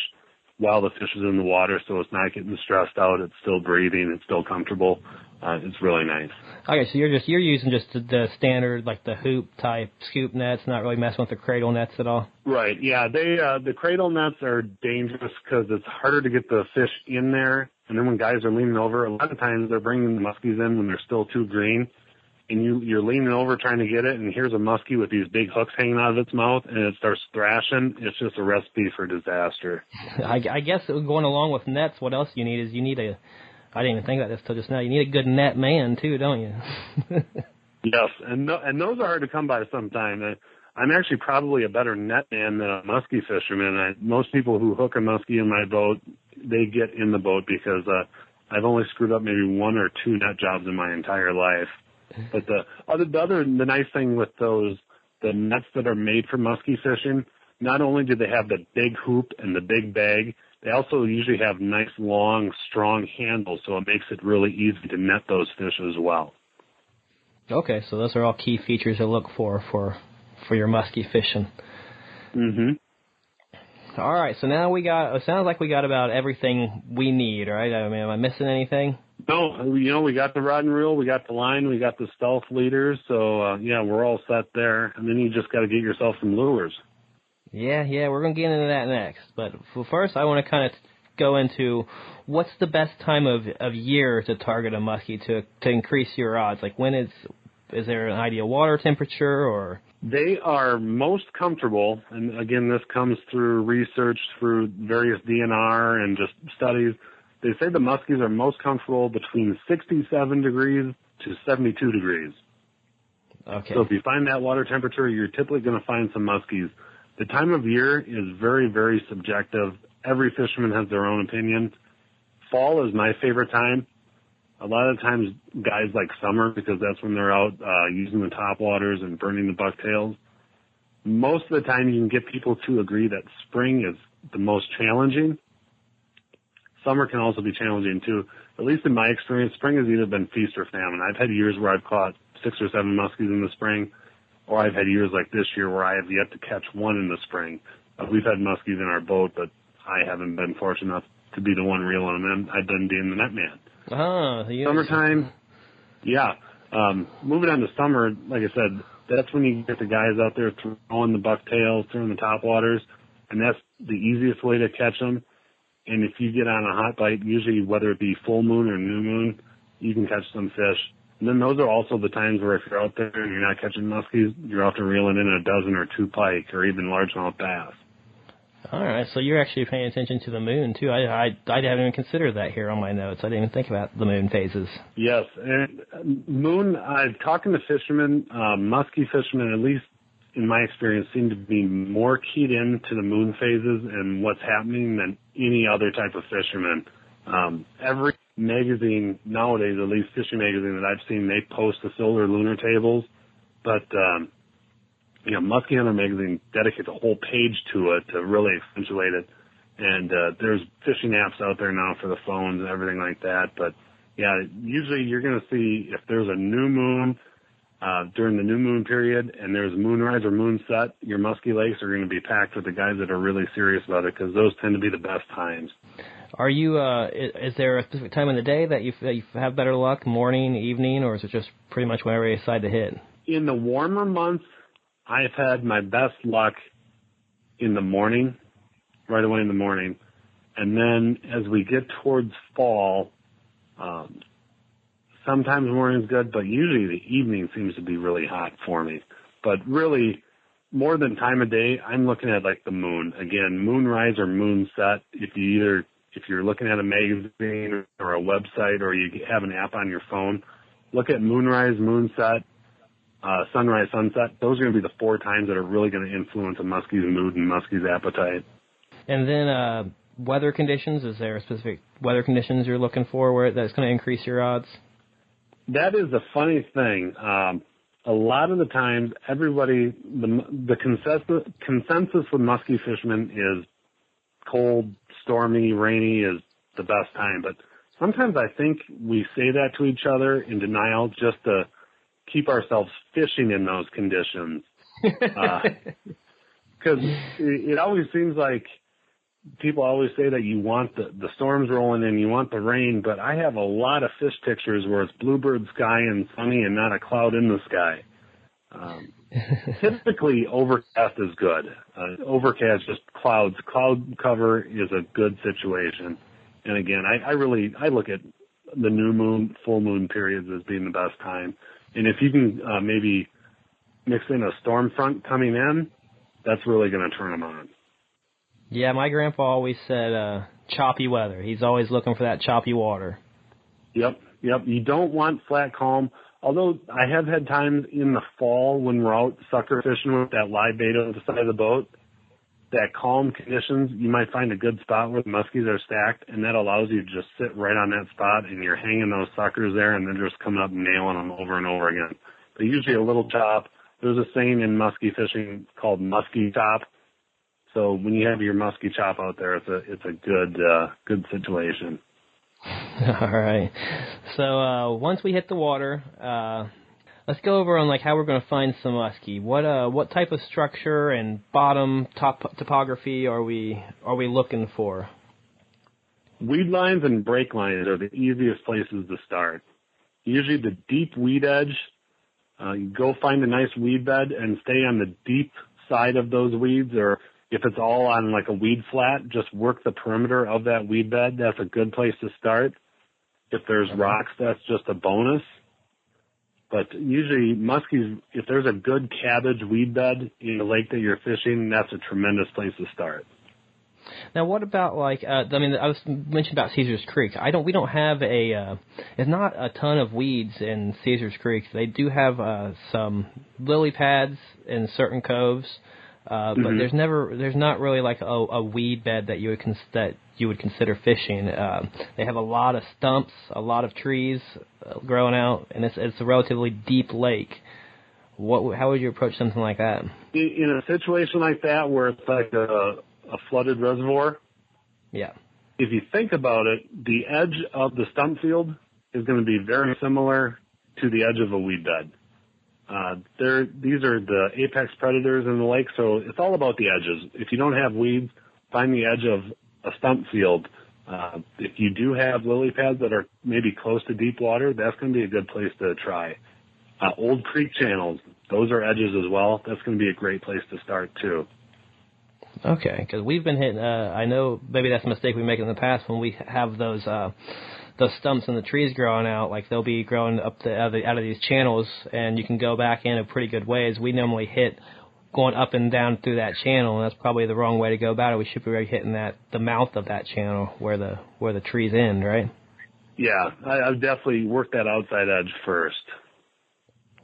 A: while the fish is in the water, so it's not getting stressed out. It's still breathing. It's still comfortable. It's really nice.
B: Okay, so you're using just the standard, like the hoop type scoop nets, not really messing with the cradle nets at all?
A: Right, yeah. The cradle nets are dangerous because it's harder to get the fish in there, and then when guys are leaning over, a lot of times they're bringing the muskies in when they're still too green, and you're leaning over trying to get it, and here's a muskie with these big hooks hanging out of its mouth, and it starts thrashing. It's just a recipe for disaster.
B: I guess going along with nets, what else you need is I didn't even think about this till just now, you need a good net man too, don't you?
A: Yes, and those are hard to come by sometimes. I'm actually probably a better net man than a muskie fisherman. Most people who hook a muskie in my boat, they get in the boat because I've only screwed up maybe 1 or 2 net jobs in my entire life. But the nice thing with the nets that are made for muskie fishing, not only do they have the big hoop and the big bag, they also usually have nice, long, strong handles, so it makes it really easy to net those fish as well.
B: Okay, so those are all key features to look for your muskie fishing.
A: Mm-hmm.
B: All right, so now it sounds like we got about everything we need, right? I mean, am I missing anything?
A: No, we got the rod and reel, we got the line, we got the stealth leaders, so, yeah, we're all set there. And then you just got to get yourself some lures.
B: Yeah, we're going to get into that next. But first, I want to kind of go into what's the best time of year to target a muskie to increase your odds. Like, when is there an ideal water temperature, or?
A: They are most comfortable, and again, this comes through research, through various DNR and just studies. They say the muskies are most comfortable between 67 degrees to 72 degrees.
B: Okay.
A: So if you find that water temperature, you're typically going to find some muskies. The time of year is very, very subjective. Every fisherman has their own opinion. Fall is my favorite time. A lot of times guys like summer because that's when they're out using the topwaters and burning the bucktails. Most of the time you can get people to agree that spring is the most challenging. Summer can also be challenging too. At least in my experience, spring has either been feast or famine. I've had years where I've caught 6 or 7 muskies in the spring, or I've had years like this year where I have yet to catch one in the spring. We've had muskies in our boat, but I haven't been fortunate enough to be the one reeling them in. I've been being the net man. Summertime, yeah. Moving on to summer, like I said, that's when you get the guys out there throwing the bucktails, throwing the topwaters, and that's the easiest way to catch them. And if you get on a hot bite, usually whether it be full moon or new moon, you can catch some fish. And then those are also the times where if you're out there and you're not catching muskies, you're often reeling in a dozen or 2 pike or even largemouth bass.
B: All right, so you're actually paying attention to the moon, too. I haven't even considered that here on my notes. I didn't even think about the moon phases.
A: Yes, and moon, talking to fishermen, musky fishermen, at least in my experience, seem to be more keyed in to the moon phases and what's happening than any other type of fisherman. Every magazine nowadays, at least fishing magazine that I've seen, they post the solar lunar tables, but Musky Hunter magazine dedicates a whole page to it to really accentuate it. And there's fishing apps out there now for the phones and everything like that. But, yeah, usually you're going to see if there's a new moon during the new moon period and there's moonrise or moonset, your musky lakes are going to be packed with the guys that are really serious about it because those tend to be the best times.
B: Are you? Is there a specific time of the day that you have better luck, morning, evening, or is it just pretty much whenever you decide to hit?
A: In the warmer months, I've had my best luck in the morning, right away in the morning. And then as we get towards fall, sometimes morning's good, but usually the evening seems to be really hot for me. But really, more than time of day, I'm looking at like the moon. Again, moonrise or moonset. If you're looking at a magazine or a website or you have an app on your phone, look at moonrise, moonset, sunrise, sunset. Those are going to be the 4 times that are really going to influence a muskie's mood and muskie's appetite. And
B: then weather conditions. Is there specific weather conditions you're looking for where that's going to increase your odds?
A: That is the funny thing. A lot of the times, everybody, the consensus with muskie fishermen is cold, stormy, rainy is the best time. But sometimes I think we say that to each other in denial just to keep ourselves fishing in those conditions. Because it always seems like people always say that you want the storms rolling in, you want the rain, but I have a lot of fish pictures where it's bluebird sky and sunny and not a cloud in the sky. Typically, overcast is good. Overcast, just clouds. Cloud cover is a good situation. And again, I look at the new moon, full moon periods as being the best time. And if you can maybe mix in a storm front coming in, that's really going to turn them on.
B: Yeah, my grandpa always said choppy weather. He's always looking for that choppy water.
A: Yep. You don't want flat calm. Although I have had times in the fall when we're out sucker fishing with that live bait on the side of the boat, that calm conditions, you might find a good spot where the muskies are stacked, and that allows you to just sit right on that spot, and you're hanging those suckers there, and they're just coming up and nailing them over and over again. But usually a little chop. There's a saying in musky fishing called musky chop. So when you have your musky chop out there, it's a good situation.
B: All right. So once we hit the water, let's go over on like how we're going to find some muskie. What type of structure and bottom topography are we looking for?
A: Weed lines and break lines are the easiest places to start. Usually the deep weed edge, you go find a nice weed bed and stay on the deep side of those weeds, or If it's all on like a weed flat, just work the perimeter of that weed bed. That's a good place to start. If there's rocks, that's just a bonus. But usually muskies, if there's a good cabbage weed bed in the lake that you're fishing, that's a tremendous place to start.
B: Now, what about I was mentioning about Caesar's Creek. We don't have there's not a ton of weeds in Caesar's Creek. They do have some lily pads in certain coves, but there's not really like a weed bed that you would consider fishing. They have a lot of stumps, a lot of trees growing out, and it's a relatively deep lake. How would you approach something like that?
A: In a situation like that where it's like a flooded reservoir.
B: Yeah.
A: If you think about it, the edge of the stump field is going to be very similar to the edge of a weed bed. These are the apex predators in the lake, so it's all about the edges. If you don't have weeds, find the edge of a stump field. If you do have lily pads that are maybe close to deep water, that's going to be a good place to try. Old creek channels, those are edges as well. That's going to be a great place to start too.
B: Okay, because we've been hitting, I know maybe that's a mistake we make in the past when we have those stumps and the trees growing out, like they'll be growing up out of these channels, and you can go back in a pretty good ways. We normally hit going up and down through that channel, and that's probably the wrong way to go about it. We should be hitting the mouth of that channel where the trees end, right? Yeah,
A: I've definitely worked that outside edge first.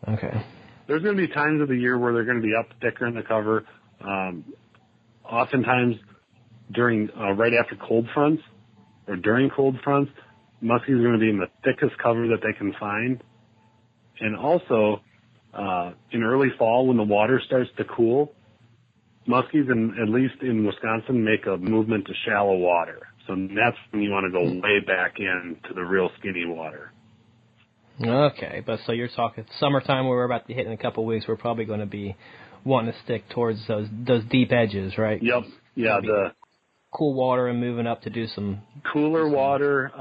B: Okay.
A: There's going to be times of the year where they're going to be up thicker in the cover. Oftentimes during right after cold fronts or during cold fronts, muskies are going to be in the thickest cover that they can find. And also in early fall when the water starts to cool, muskies, at least in Wisconsin, make a movement to shallow water. So that's when you want to go way back into the real skinny water.
B: Okay, but so you're talking summertime where we're about to hit in a couple of weeks, we're probably going to be wanting to stick towards those deep edges, right?
A: Yep. Yeah, the
B: cool water and moving up to do some
A: cooler water,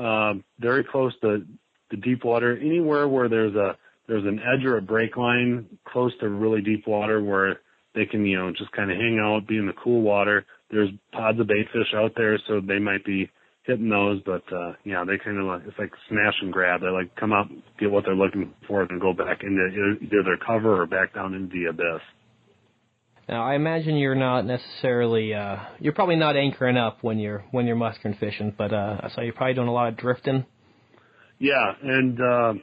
A: very close to the deep water. Anywhere where there's an edge or a break line close to really deep water where they can, just kind of hang out, be in the cool water. There's pods of bait fish out there, so they might be hitting those, but they kind of it's like smash and grab. They like come up, get what they're looking for, and go back into either their cover or back down into the abyss.
B: Now, I imagine you're not necessarily, you're probably not anchoring up when you're muskern fishing, but so you're probably doing a lot of drifting.
A: Yeah, and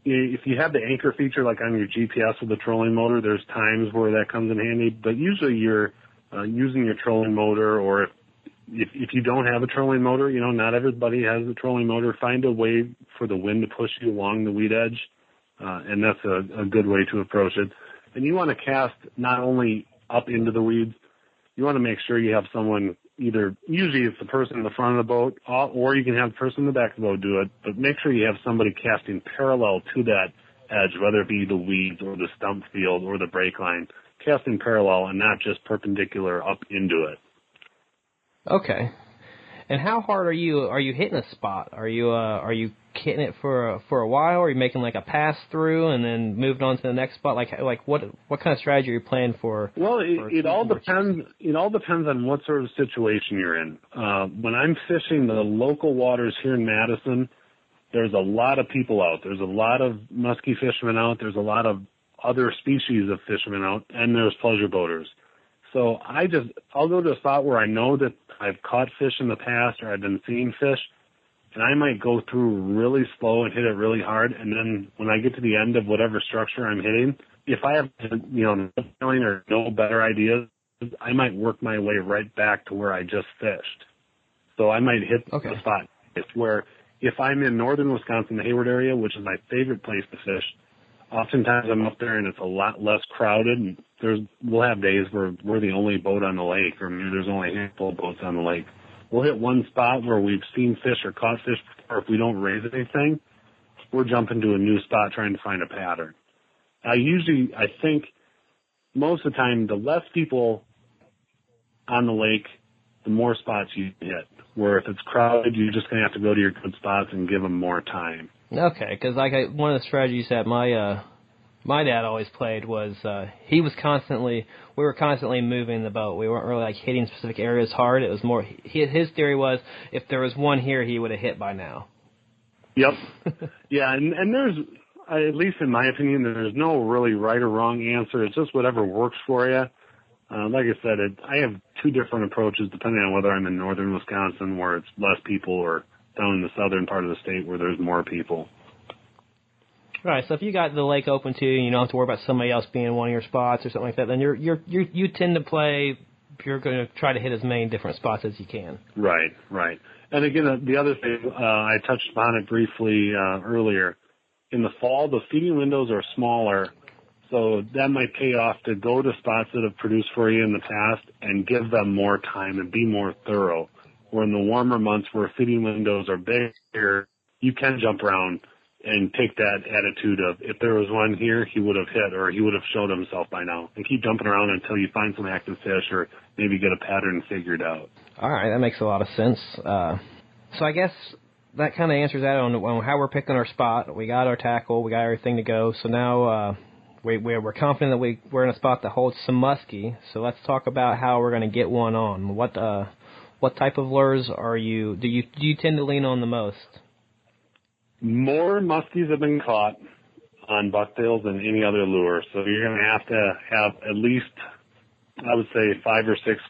A: if you have the anchor feature like on your GPS with the trolling motor, there's times where that comes in handy, but usually you're using your trolling motor, or if you don't have a trolling motor, not everybody has a trolling motor, find a way for the wind to push you along the weed edge, and that's a good way to approach it. And you want to cast not only up into the weeds, you want to make sure you have someone usually it's the person in the front of the boat, or you can have the person in the back of the boat do it, but make sure you have somebody casting parallel to that edge, whether it be the weeds or the stump field or the break line, casting parallel and not just perpendicular up into it.
B: Okay. And how hard are you hitting a spot? Are you hitting it for a while? Or are you making like a pass through and then moving on to the next spot? Like what kind of strategy are you playing for?
A: Well, it all depends. It all depends on what sort of situation you're in. When I'm fishing the local waters here in Madison, there's a lot of people out. There's a lot of musky fishermen out. There's a lot of other species of fishermen out, and there's pleasure boaters. So I'll go to a spot where I know that I've caught fish in the past or I've been seeing fish, and I might go through really slow and hit it really hard. And then when I get to the end of whatever structure I'm hitting, if I have, no feeling or no better ideas, I might work my way right back to where I just fished. So I might hit the spot. It's where if I'm in northern Wisconsin, the Hayward area, which is my favorite place to fish, oftentimes I'm up there and it's a lot less crowded, and we'll have days where we're the only boat on the lake, or maybe there's only a handful of boats on the lake. We'll hit one spot where we've seen fish or caught fish before. If we don't raise anything, we're jumping to a new spot trying to find a pattern. I think most of the time, the less people on the lake, the more spots you hit. Where if it's crowded, you're just going to have to go to your good spots and give them more time.
B: Okay, because one of the strategies that my my dad always played was we were constantly moving the boat. We weren't really like hitting specific areas hard. It was more, his theory was if there was one here, he would have hit by now.
A: Yep. Yeah, and there's, at least in my opinion, there's no really right or wrong answer. It's just whatever works for you. Like I said, I have two different approaches depending on whether I'm in northern Wisconsin where it's less people or down in the southern part of the state where there's more people.
B: Right, so if you got the lake open to you and you don't have to worry about somebody else being in one of your spots or something like that, then you tend to play, you're going to try to hit as many different spots as you can.
A: Right. And again, the other thing, I touched upon it briefly earlier. In the fall, the feeding windows are smaller, so that might pay off to go to spots that have produced for you in the past and give them more time and be more thorough. Where in the warmer months where feeding windows are bigger, you can jump around and take that attitude of, if there was one here, he would have hit or he would have showed himself by now. And keep jumping around until you find some active fish or maybe get a pattern figured out.
B: All right, that makes a lot of sense. So I guess that kind of answers that on how we're picking our spot. We got our tackle, we got everything to go. So now we're confident that we're in a spot that holds some muskie. So let's talk about how we're going to get one on. What type of lures do you tend to lean on the most?
A: More muskies have been caught on bucktails than any other lure, so you're going to have at least, I would say, 5 or 6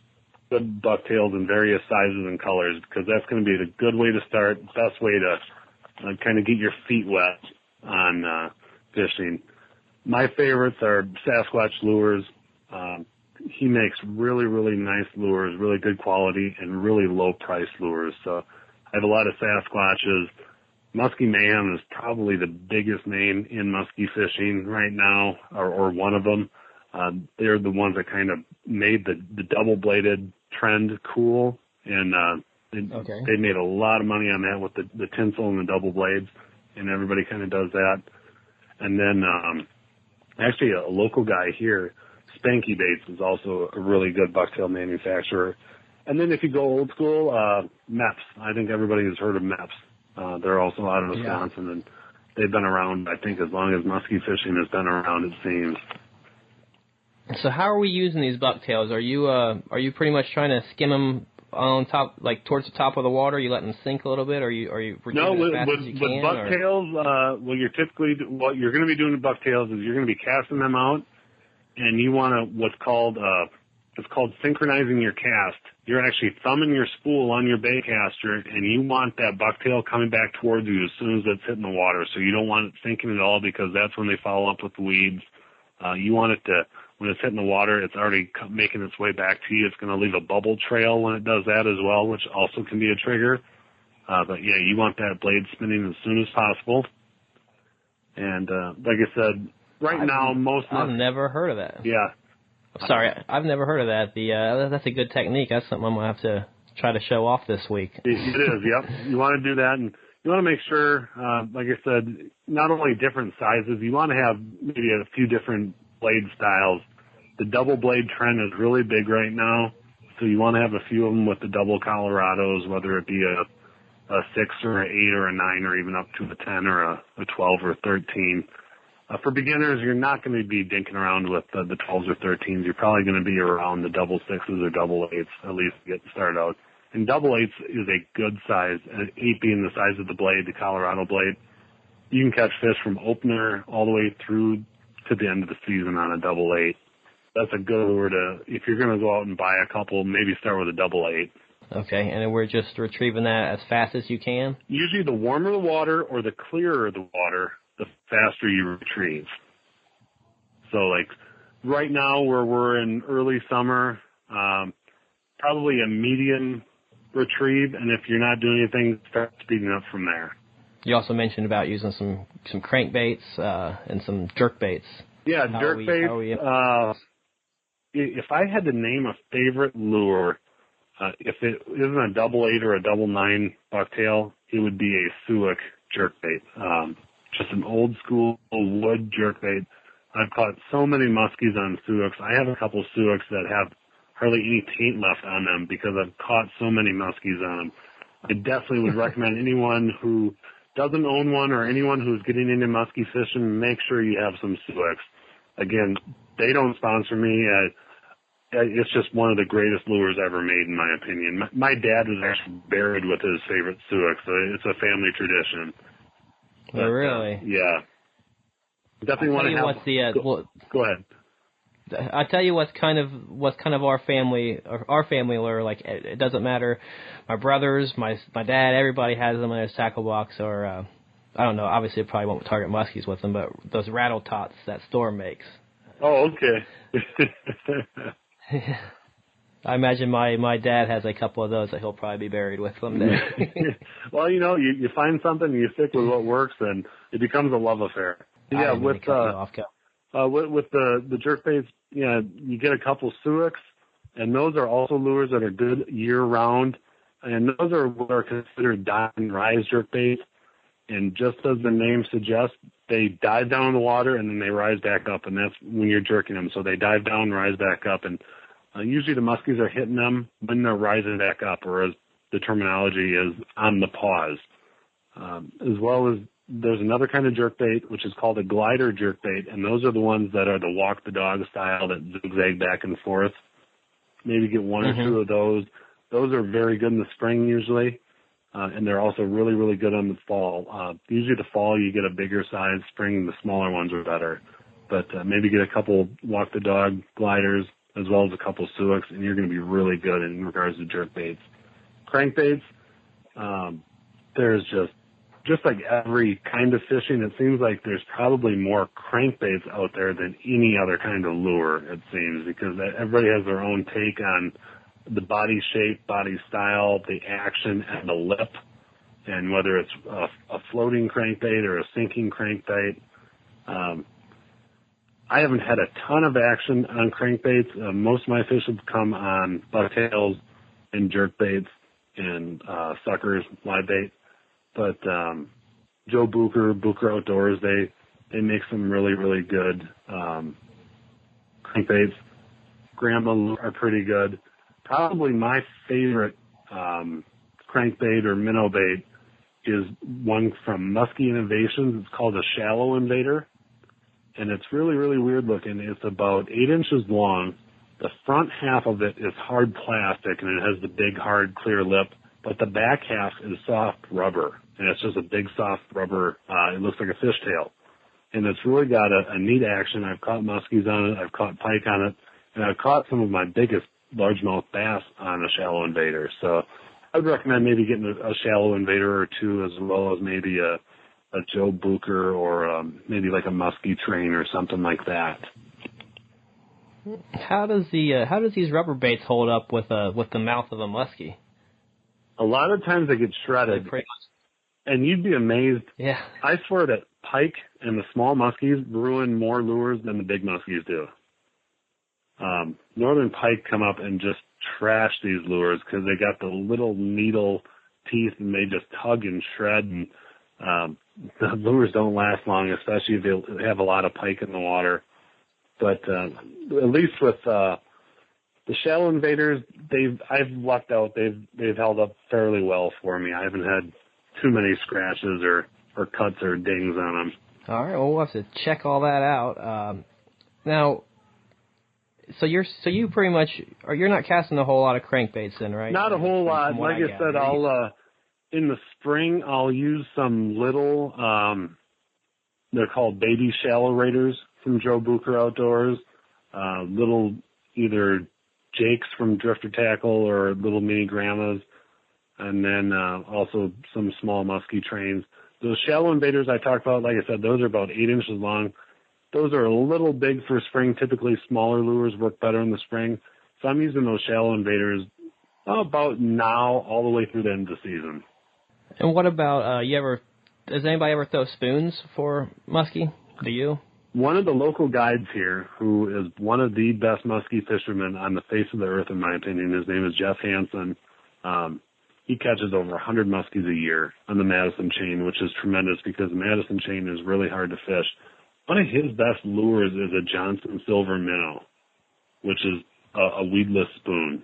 A: good bucktails in various sizes and colors, because that's going to be the good way to start, best way to kind of get your feet wet on fishing. My favorites are Sasquatch Lures. He makes really, really nice lures, really good quality, and really low-priced lures. So I have a lot of Sasquatches. Musky Mayhem is probably the biggest name in musky fishing right now, or one of them. They're the ones that kind of made the double-bladed trend cool, and they made a lot of money on that with the tinsel and the double blades, and everybody kind of does that. And then actually a local guy here, Spanky Baits, is also a really good bucktail manufacturer. And then if you go old school, Meps. I think everybody has heard of Meps. They're also out of Wisconsin, and they've been around, I think, as long as musky fishing has been around, it seems.
B: So how are we using these bucktails? Are you pretty much trying to skim them on top, like towards the top of the water? Are you letting them sink a little bit? Or are you retrieving as fast as you can?
A: With bucktails, what you're going to be doing with bucktails is you're going to be casting them out, and you want to it's called synchronizing your cast. You're actually thumbing your spool on your baitcaster, and you want that bucktail coming back towards you as soon as it's hitting the water. So you don't want it sinking at all, because that's when they follow up with the weeds. You want it to, when it's hitting the water, it's already making its way back to you. It's going to leave a bubble trail when it does that as well, which also can be a trigger. But yeah, you want that blade spinning as soon as possible. And like I said, I've
B: never heard of that.
A: Yeah.
B: Sorry, I've never heard of that. That's a good technique. That's something I'm going to have to try to show off this week.
A: It is, yep. You want to do that, and you want to make sure, like I said, not only different sizes, you want to have maybe a few different blade styles. The double blade trend is really big right now, so you want to have a few of them with the double Colorados, whether it be a 6 or an 8 or a 9 or even up to a 10 or a 12 or 13. For beginners, you're not going to be dinking around with the 12s or 13s. You're probably going to be around the double 6s or double 8s, at least to get started out. And double 8s is a good size, 8 being the size of the blade, the Colorado blade. You can catch fish from opener all the way through to the end of the season on a double 8. That's a good lure to, if you're going to go out and buy a couple, maybe start with a double 8.
B: Okay, and then we're just retrieving that as fast as you can?
A: Usually the warmer the water or the clearer the water, the faster you retrieve. So like right now where we're in early summer, probably a medium retrieve, and if you're not doing anything, start speeding up from there.
B: You also mentioned about using some crankbaits and some jerkbaits.
A: Yeah, jerkbaits. If I had to name a favorite lure, if it isn't a double 8 or a double 9 bucktail, it would be a Suic jerkbait. Just an old school wood jerkbait. I've caught so many muskies on Suics. I have a couple Suics that have hardly any taint left on them because I've caught so many muskies on them. I definitely would recommend anyone who doesn't own one or anyone who's getting into musky fishing, make sure you have some Suics. Again, they don't sponsor me. It's just one of the greatest lures ever made, in my opinion. My dad was actually buried with his favorite Suic, so it's a family tradition.
B: But, really?
A: Yeah. Definitely want to have. Go ahead.
B: I'll tell you what's kind of our family lure. Like, it doesn't matter. My brothers, my dad, everybody has them in their tackle box, or I don't know. Obviously, it probably won't target muskies with them, but those rattle tots that Storm makes.
A: Oh, okay.
B: I imagine my dad has a couple of those that he'll probably be buried with someday.
A: Well, you find something and you stick with what works, and it becomes a love affair. Yeah, with the jerkbaits, you get a couple Suics, and those are also lures that are good year-round, and those are what are considered dive and rise jerkbaits. And just as the name suggests, they dive down in the water and then they rise back up, and that's when you're jerking them. So they dive down, rise back up, and usually the muskies are hitting them when they're rising back up, or as the terminology is, on the pause. As well as there's another kind of jerkbait, which is called a glider jerkbait, and those are the ones that are the walk the dog style that zigzag back and forth. Maybe get one or two of those. Those are very good in the spring usually. And they're also really, really good on the fall. Usually the fall you get a bigger size, spring the smaller ones are better. But maybe get a couple walk the dog gliders as well as a couple Suics, and you're going to be really good in regards to jerkbaits. Crankbaits, there's just like every kind of fishing, it seems like there's probably more crankbaits out there than any other kind of lure, it seems, because everybody has their own take on the body shape, body style, the action, and the lip, and whether it's a floating crankbait or a sinking crankbait. I haven't had a ton of action on crankbaits. Most of my fish have come on bucktails and jerkbaits and suckers, live bait. But Joe Booker Outdoors, they make some really, really good crankbaits. Grandma are pretty good. Probably my favorite crankbait or minnow bait is one from Musky Innovations. It's called a Shallow Invader, and it's really, really weird looking. It's about 8 inches long. The front half of it is hard plastic, and it has the big, hard, clear lip, but the back half is soft rubber, and it's just a big, soft rubber. It looks like a fishtail, and it's really got a neat action. I've caught muskies on it. I've caught pike on it, and I've caught some of my biggest largemouth bass on a Shallow Invader. So I would recommend maybe getting a Shallow Invader or two, as well as maybe a Joe Booker or maybe like a Musky train or something like that.
B: How does these rubber baits hold up with the mouth of a muskie?
A: A lot of times they get shredded, and you'd be amazed.
B: Yeah,
A: I swear that pike and the small muskies ruin more lures than the big muskies do. Northern pike come up and just trash these lures because they got the little needle teeth and they just tug and shred, and the lures don't last long, especially if they have a lot of pike in the water. But at least with the Shallow Invaders, I've lucked out. They've held up fairly well for me. I haven't had too many scratches or cuts or dings on them.
B: All right, well, we'll have to check all that out. Now, so you pretty much you're not casting a whole lot of crankbaits then, right?
A: Not a whole lot. Like I said, I'll in the spring I'll use some little they're called baby shallow raiders from Joe Booker Outdoors. Little either Jakes from Drifter Tackle or little mini grandmas, and then also some small musky trains. Those Shallow Invaders I talked about, like I said, those are about 8 inches long. Those are a little big for spring. Typically, smaller lures work better in the spring. So I'm using those Shallow Invaders about now all the way through the end of the season.
B: And what about, does anybody ever throw spoons for muskie? Do you?
A: One of the local guides here, who is one of the best muskie fishermen on the face of the earth, in my opinion, his name is Jeff Hanson. He catches over 100 muskies a year on the Madison chain, which is tremendous because the Madison chain is really hard to fish. One of his best lures is a Johnson Silver Minnow, which is a weedless spoon.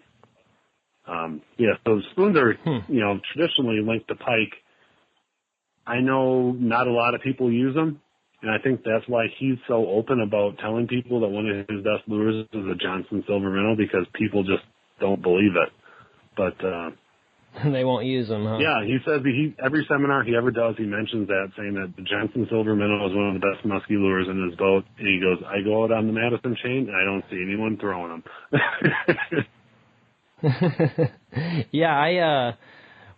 A: So spoons are, traditionally linked to pike. I know not a lot of people use them, and I think that's why he's so open about telling people that one of his best lures is a Johnson Silver Minnow, because people just don't believe it. But
B: they won't use them, huh?
A: Yeah, he says every seminar he ever does, he mentions that, saying that the Johnson Silver Minnow is one of the best musky lures in his boat. And he goes, I go out on the Madison chain, and I don't see anyone throwing them.
B: Yeah,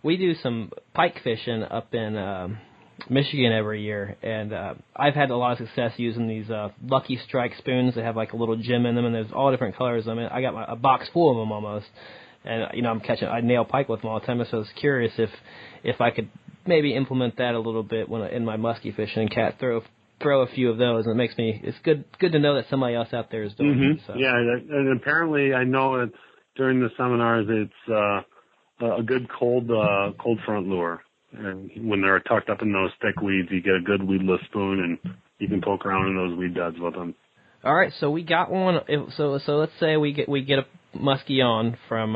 B: we do some pike fishing up in Michigan every year, and I've had a lot of success using these Lucky Strike spoons that have like a little gem in them, and there's all different colors. I mean, I got a box full of them almost. And, I nail pike with them all the time, so I was curious if I could maybe implement that a little bit in my musky fishing and throw a few of those. And it's good to know that somebody else out there is doing it. So.
A: Yeah, and apparently I know that during the seminars it's a good cold front lure. And when they're tucked up in those thick weeds, you get a good weedless spoon, and you can poke around in those weed beds with them.
B: All right, so we got one. So let's say we get a musky on from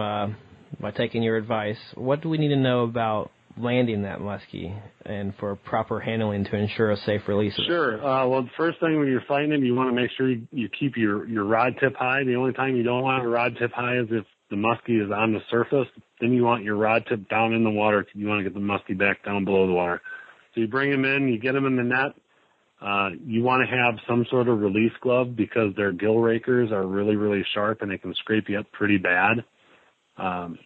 B: by taking your advice. What do we need to know about landing that musky and for proper handling to ensure a safe release of it?
A: Sure. Well, the first thing when you're fighting him, you want to make sure you keep your rod tip high. The only time you don't want your rod tip high is if the musky is on the surface. Then you want your rod tip down in the water. You want to get the musky back down below the water. So you bring him in, you get him in the net. You want to have some sort of release glove because their gill rakers are really, really sharp and they can scrape you up pretty bad.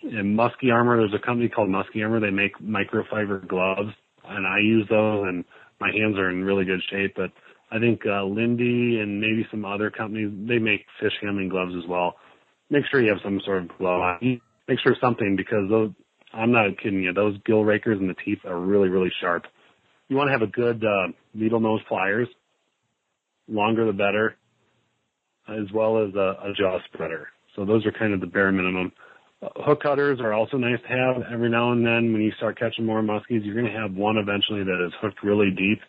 A: In Musky Armor, there's a company called Musky Armor. They make microfiber gloves, and I use those, and my hands are in really good shape. But I think Lindy and maybe some other companies, they make fish handling gloves as well. Make sure you have some sort of glove on. Make sure something, because those, I'm not kidding you, those gill rakers and the teeth are really, really sharp. You want to have a good needle nose pliers, longer the better, as well as a jaw spreader. So those are kind of the bare minimum. Hook cutters are also nice to have every now and then. When you start catching more muskies, you're going to have one eventually that is hooked really deep,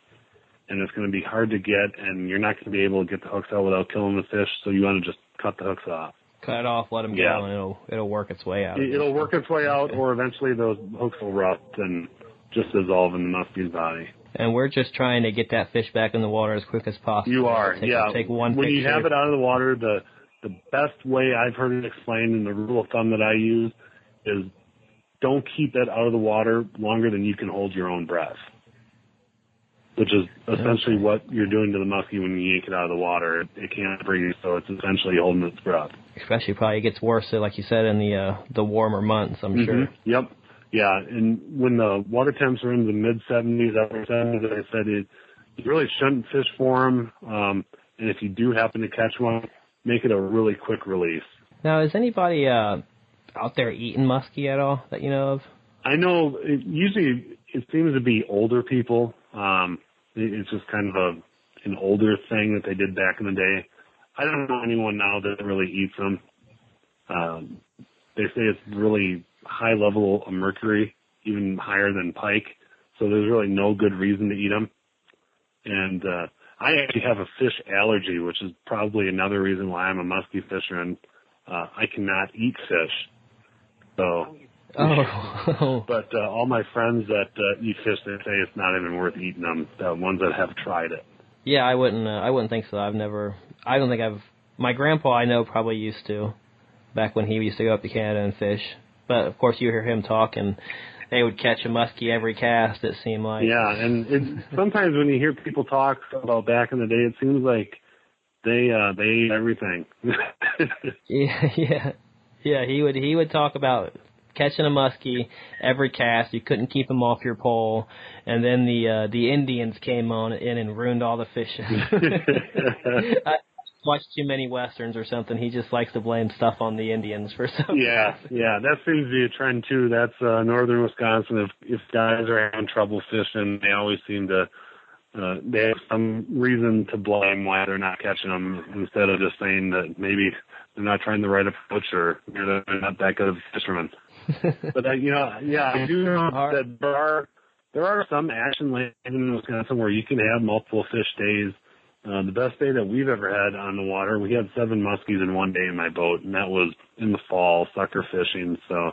A: and it's going to be hard to get, and you're not going to be able to get the hooks out without killing the fish, so you want to just cut the hooks off.
B: Cut it off, let them go, and it'll work its way out.
A: It'll work its way out, or eventually those hooks will rust and just dissolve in the muskie's body.
B: And we're just trying to get that fish back in the water as quick as possible.
A: You are,
B: Take one
A: when
B: picture.
A: you have it out of the water, the best way I've heard it explained, and the rule of thumb that I use, is don't keep it out of the water longer than you can hold your own breath, which is essentially what you're doing to the muskie when you yank it out of the water. It can't breathe, so it's essentially holding its breath. Especially
B: probably gets worse, like you said, in the warmer months, I'm sure.
A: Yep. Yeah, and when the water temps are in the mid-70s, upper 70s, like I said, you really shouldn't fish for them. And if you do happen to catch one, make it a really quick release.
B: Now, is anybody out there eating muskie at all that you know of?
A: I know usually it seems to be older people. It's just kind of an older thing that they did back in the day. I don't know anyone now that really eats them. They say it's really high level of mercury, even higher than pike. So there's really no good reason to eat them. And I actually have a fish allergy, which is probably another reason why I'm a musky fisherman. I cannot eat fish. So, but all my friends that eat fish, they say it's not even worth eating them. The ones that have tried it.
B: Yeah, I wouldn't think so. My grandpa I know probably used to, back when he used to go up to Canada and fish. But of course, you hear him talk, and they would catch a muskie every cast. It seemed like. Yeah,
A: and sometimes when you hear people talk about back in the day, it seems like they ate everything.
B: Yeah. He would talk about catching a muskie every cast. You couldn't keep him off your pole, and then the Indians came on in and ruined all the fishing. I watched too many westerns or something. He just likes to blame stuff on the Indians for something.
A: Yeah, that seems to be a trend too. That's northern Wisconsin. If guys are having trouble fishing, they always seem to they have some reason to blame why they're not catching them, instead of just saying that maybe they're not trying the right approach or they're not that good of fishermen. But I do know that there are some action lakes in Wisconsin where you can have multiple fish days. The best day that we've ever had on the water, we had 7 muskies in one day in my boat, and that was in the fall, sucker fishing. So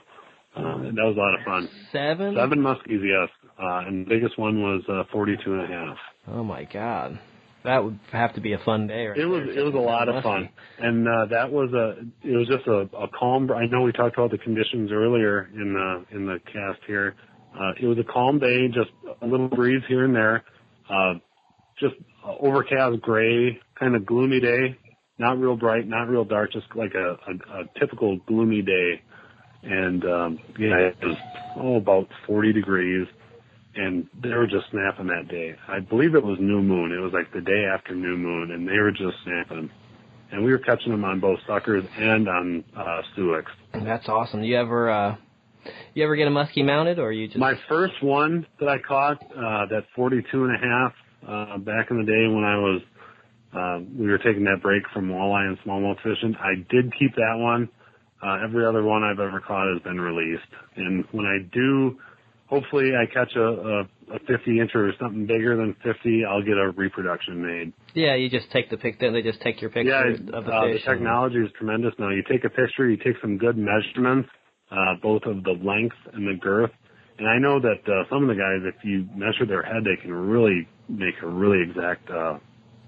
A: that was a lot of fun.
B: 7?
A: 7 muskies, yes. and the biggest one was 42.5.
B: Oh my God, that would have to be a fun day. Right?
A: It was a lot of fun, and it was just a calm. I know we talked about the conditions earlier in the cast here. It was a calm day, just a little breeze here and there, just overcast gray, kind of gloomy day. Not real bright, not real dark, just like a typical gloomy day. And, it was about 40 degrees, and they were just snapping that day. I believe it was new moon. It was like the day after new moon, and they were just snapping. And we were catching them on both suckers and on suics.
B: That's awesome. You ever get a muskie mounted, or you just...
A: My first one that I caught, that 42.5, back in the day when I was... we were taking that break from walleye and smallmouth fishing. I did keep that one. Every other one I've ever caught has been released. And when I do, hopefully I catch a 50-inch or something bigger than 50, I'll get a reproduction made.
B: Yeah, you just take the picture. They just take your picture of the fish.
A: The technology is tremendous now. You take a picture, you take some good measurements, both of the length and the girth. And I know that some of the guys, if you measure their head, they can really make a really exact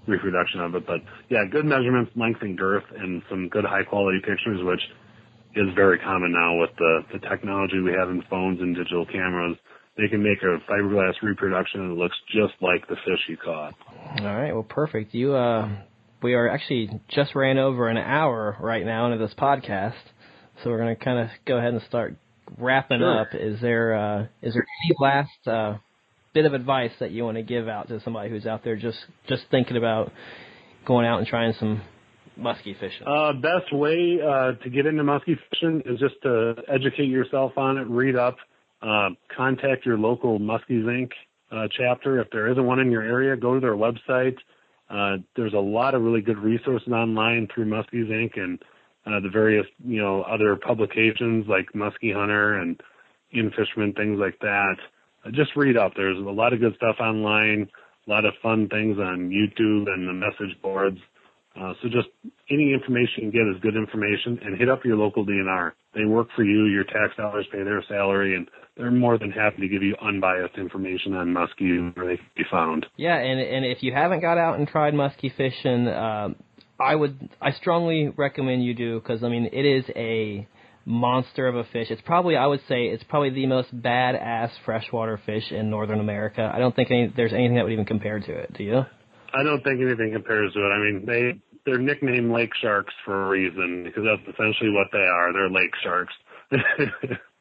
A: reproduction of it. But yeah, good measurements, length and girth, and some good high quality pictures, which is very common now with the technology we have in phones and digital cameras. They can make a fiberglass reproduction that looks just like the fish you caught.
B: All right, well, perfect. We are actually just ran over an hour right now into this podcast, so we're going to kind of go ahead and start wrapping up. Is there any last bit of advice that you want to give out to somebody who's out there just thinking about going out and trying some muskie fishing?
A: Best way to get into muskie fishing is just to educate yourself on it, read up, contact your local Muskies Inc. Chapter. If there isn't one in your area, go to their website. There's a lot of really good resources online through Muskies Inc. and the various other publications like Muskie Hunter and InFisherman, things like that. Just read up. There's a lot of good stuff online, a lot of fun things on YouTube and the message boards. So just any information you get is good information, and hit up your local DNR. They work for you. Your tax dollars pay their salary, and they're more than happy to give you unbiased information on muskie where they can be found.
B: Yeah, and if you haven't got out and tried muskie fishing, I strongly recommend you do, because, I mean, it is a monster of a fish. I would say it's probably the most badass freshwater fish in Northern America. I don't think there's anything that would even compare to it. Do you?
A: I don't think anything compares to it. I mean, they're nicknamed lake sharks for a reason, because that's essentially what they are. They're lake sharks.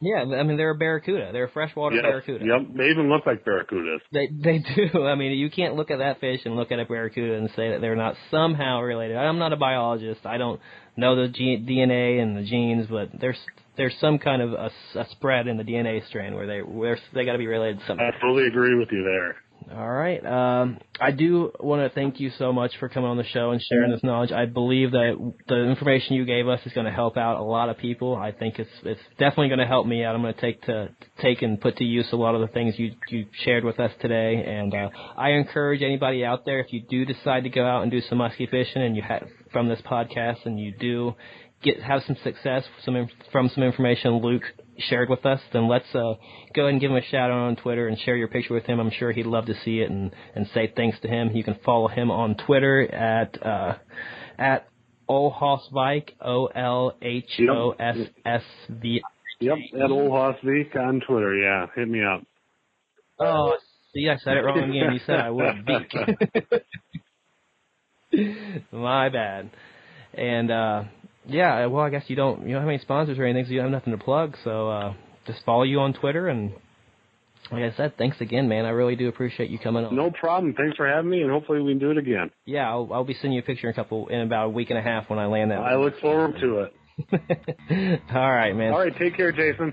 B: Yeah, I mean, they're a barracuda. They're a freshwater barracuda.
A: Yep, they even look like barracudas.
B: They do. I mean, you can't look at that fish and look at a barracuda and say that they're not somehow related. I'm not a biologist. I don't know the DNA and the genes, but there's some kind of a spread in the DNA strand where they got to be related to something.
A: I totally agree with you there.
B: All right. I do want to thank you so much for coming on the show and sharing this knowledge. I believe that the information you gave us is going to help out a lot of people. I think it's definitely going to help me out. I'm going to take and put to use a lot of the things you shared with us today. And I encourage anybody out there, if you do decide to go out and do some musky fishing, and you from this podcast, and you do have some success from some information Luke shared with us, then let's go ahead and give him a shout out on Twitter and share your picture with him. I'm sure he'd love to see it and say thanks to him. You can follow him on Twitter at Olhosvike, OLHOSSV.
A: Yep, at Olhosvike on Twitter. Yeah, hit me up.
B: Oh, see, I said it wrong again. You said I would. Beak. My bad. And yeah, well, I guess you don't have any sponsors or anything, so you have nothing to plug. So just follow you on Twitter, and like I said, thanks again, man. I really do appreciate you coming on.
A: No problem. Thanks for having me, and hopefully we can do it again.
B: Yeah, I'll be sending you a picture in about a week and a half when I land that.
A: I look forward to it.
B: All right, man.
A: All right, take care, Jason.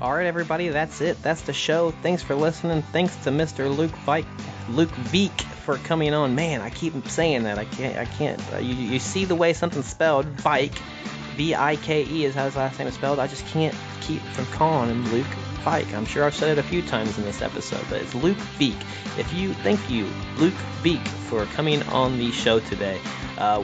B: All right, everybody, that's it. That's the show. Thanks for listening. Thanks to Mr. Luke Vike for coming on. Man, I keep saying that. I can't. You see the way something's spelled, Vike, Vike is how his last name is spelled. I just can't keep from calling him Luke Vike. I'm sure I've said it a few times in this episode, but it's Luke Vike. Thank you, Luke Vike, for coming on the show today.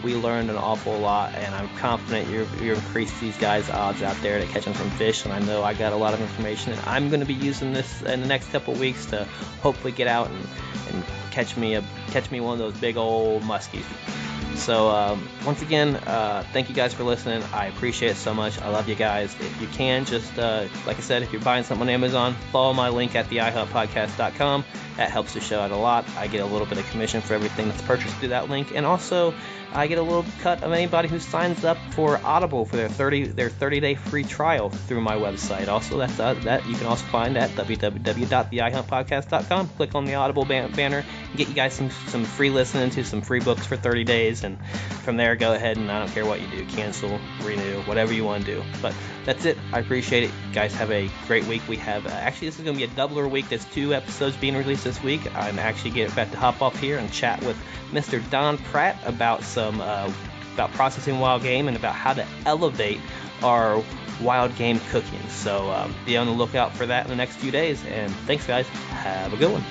B: We learned an awful lot, and I'm confident you increased these guys' odds out there to catching some fish, and I know I got a lot of information, and I'm going to be using this in the next couple of weeks to hopefully get out and catch me one of those big old muskies. So once again, thank you guys for listening. I appreciate it so much. I love you guys. If you can, just like I said, if you're buying something on Amazon, follow my link at the iHuntpodcast.com. That helps the show out a lot. I get a little bit of commission for everything that's purchased through that link, and also I get a little cut of anybody who signs up for Audible for their 30-day free trial through my website. Also, that you can also find at www.theihuntpodcast.com. Click on the Audible banner and get you guys some free listening to some free books for 30 days, and from there, go ahead and I don't care what you do, cancel, renew, whatever you want to do. But that's it. I appreciate it. You guys have a great week. We have actually, this is going to be a doubler week. There's 2 episodes being released this week. I'm actually getting back to hop off here and chat with Mr. Don Pratt about about processing wild game and about how to elevate our wild game cooking. So be on the lookout for that in the next few days. And thanks, guys. Have a good one.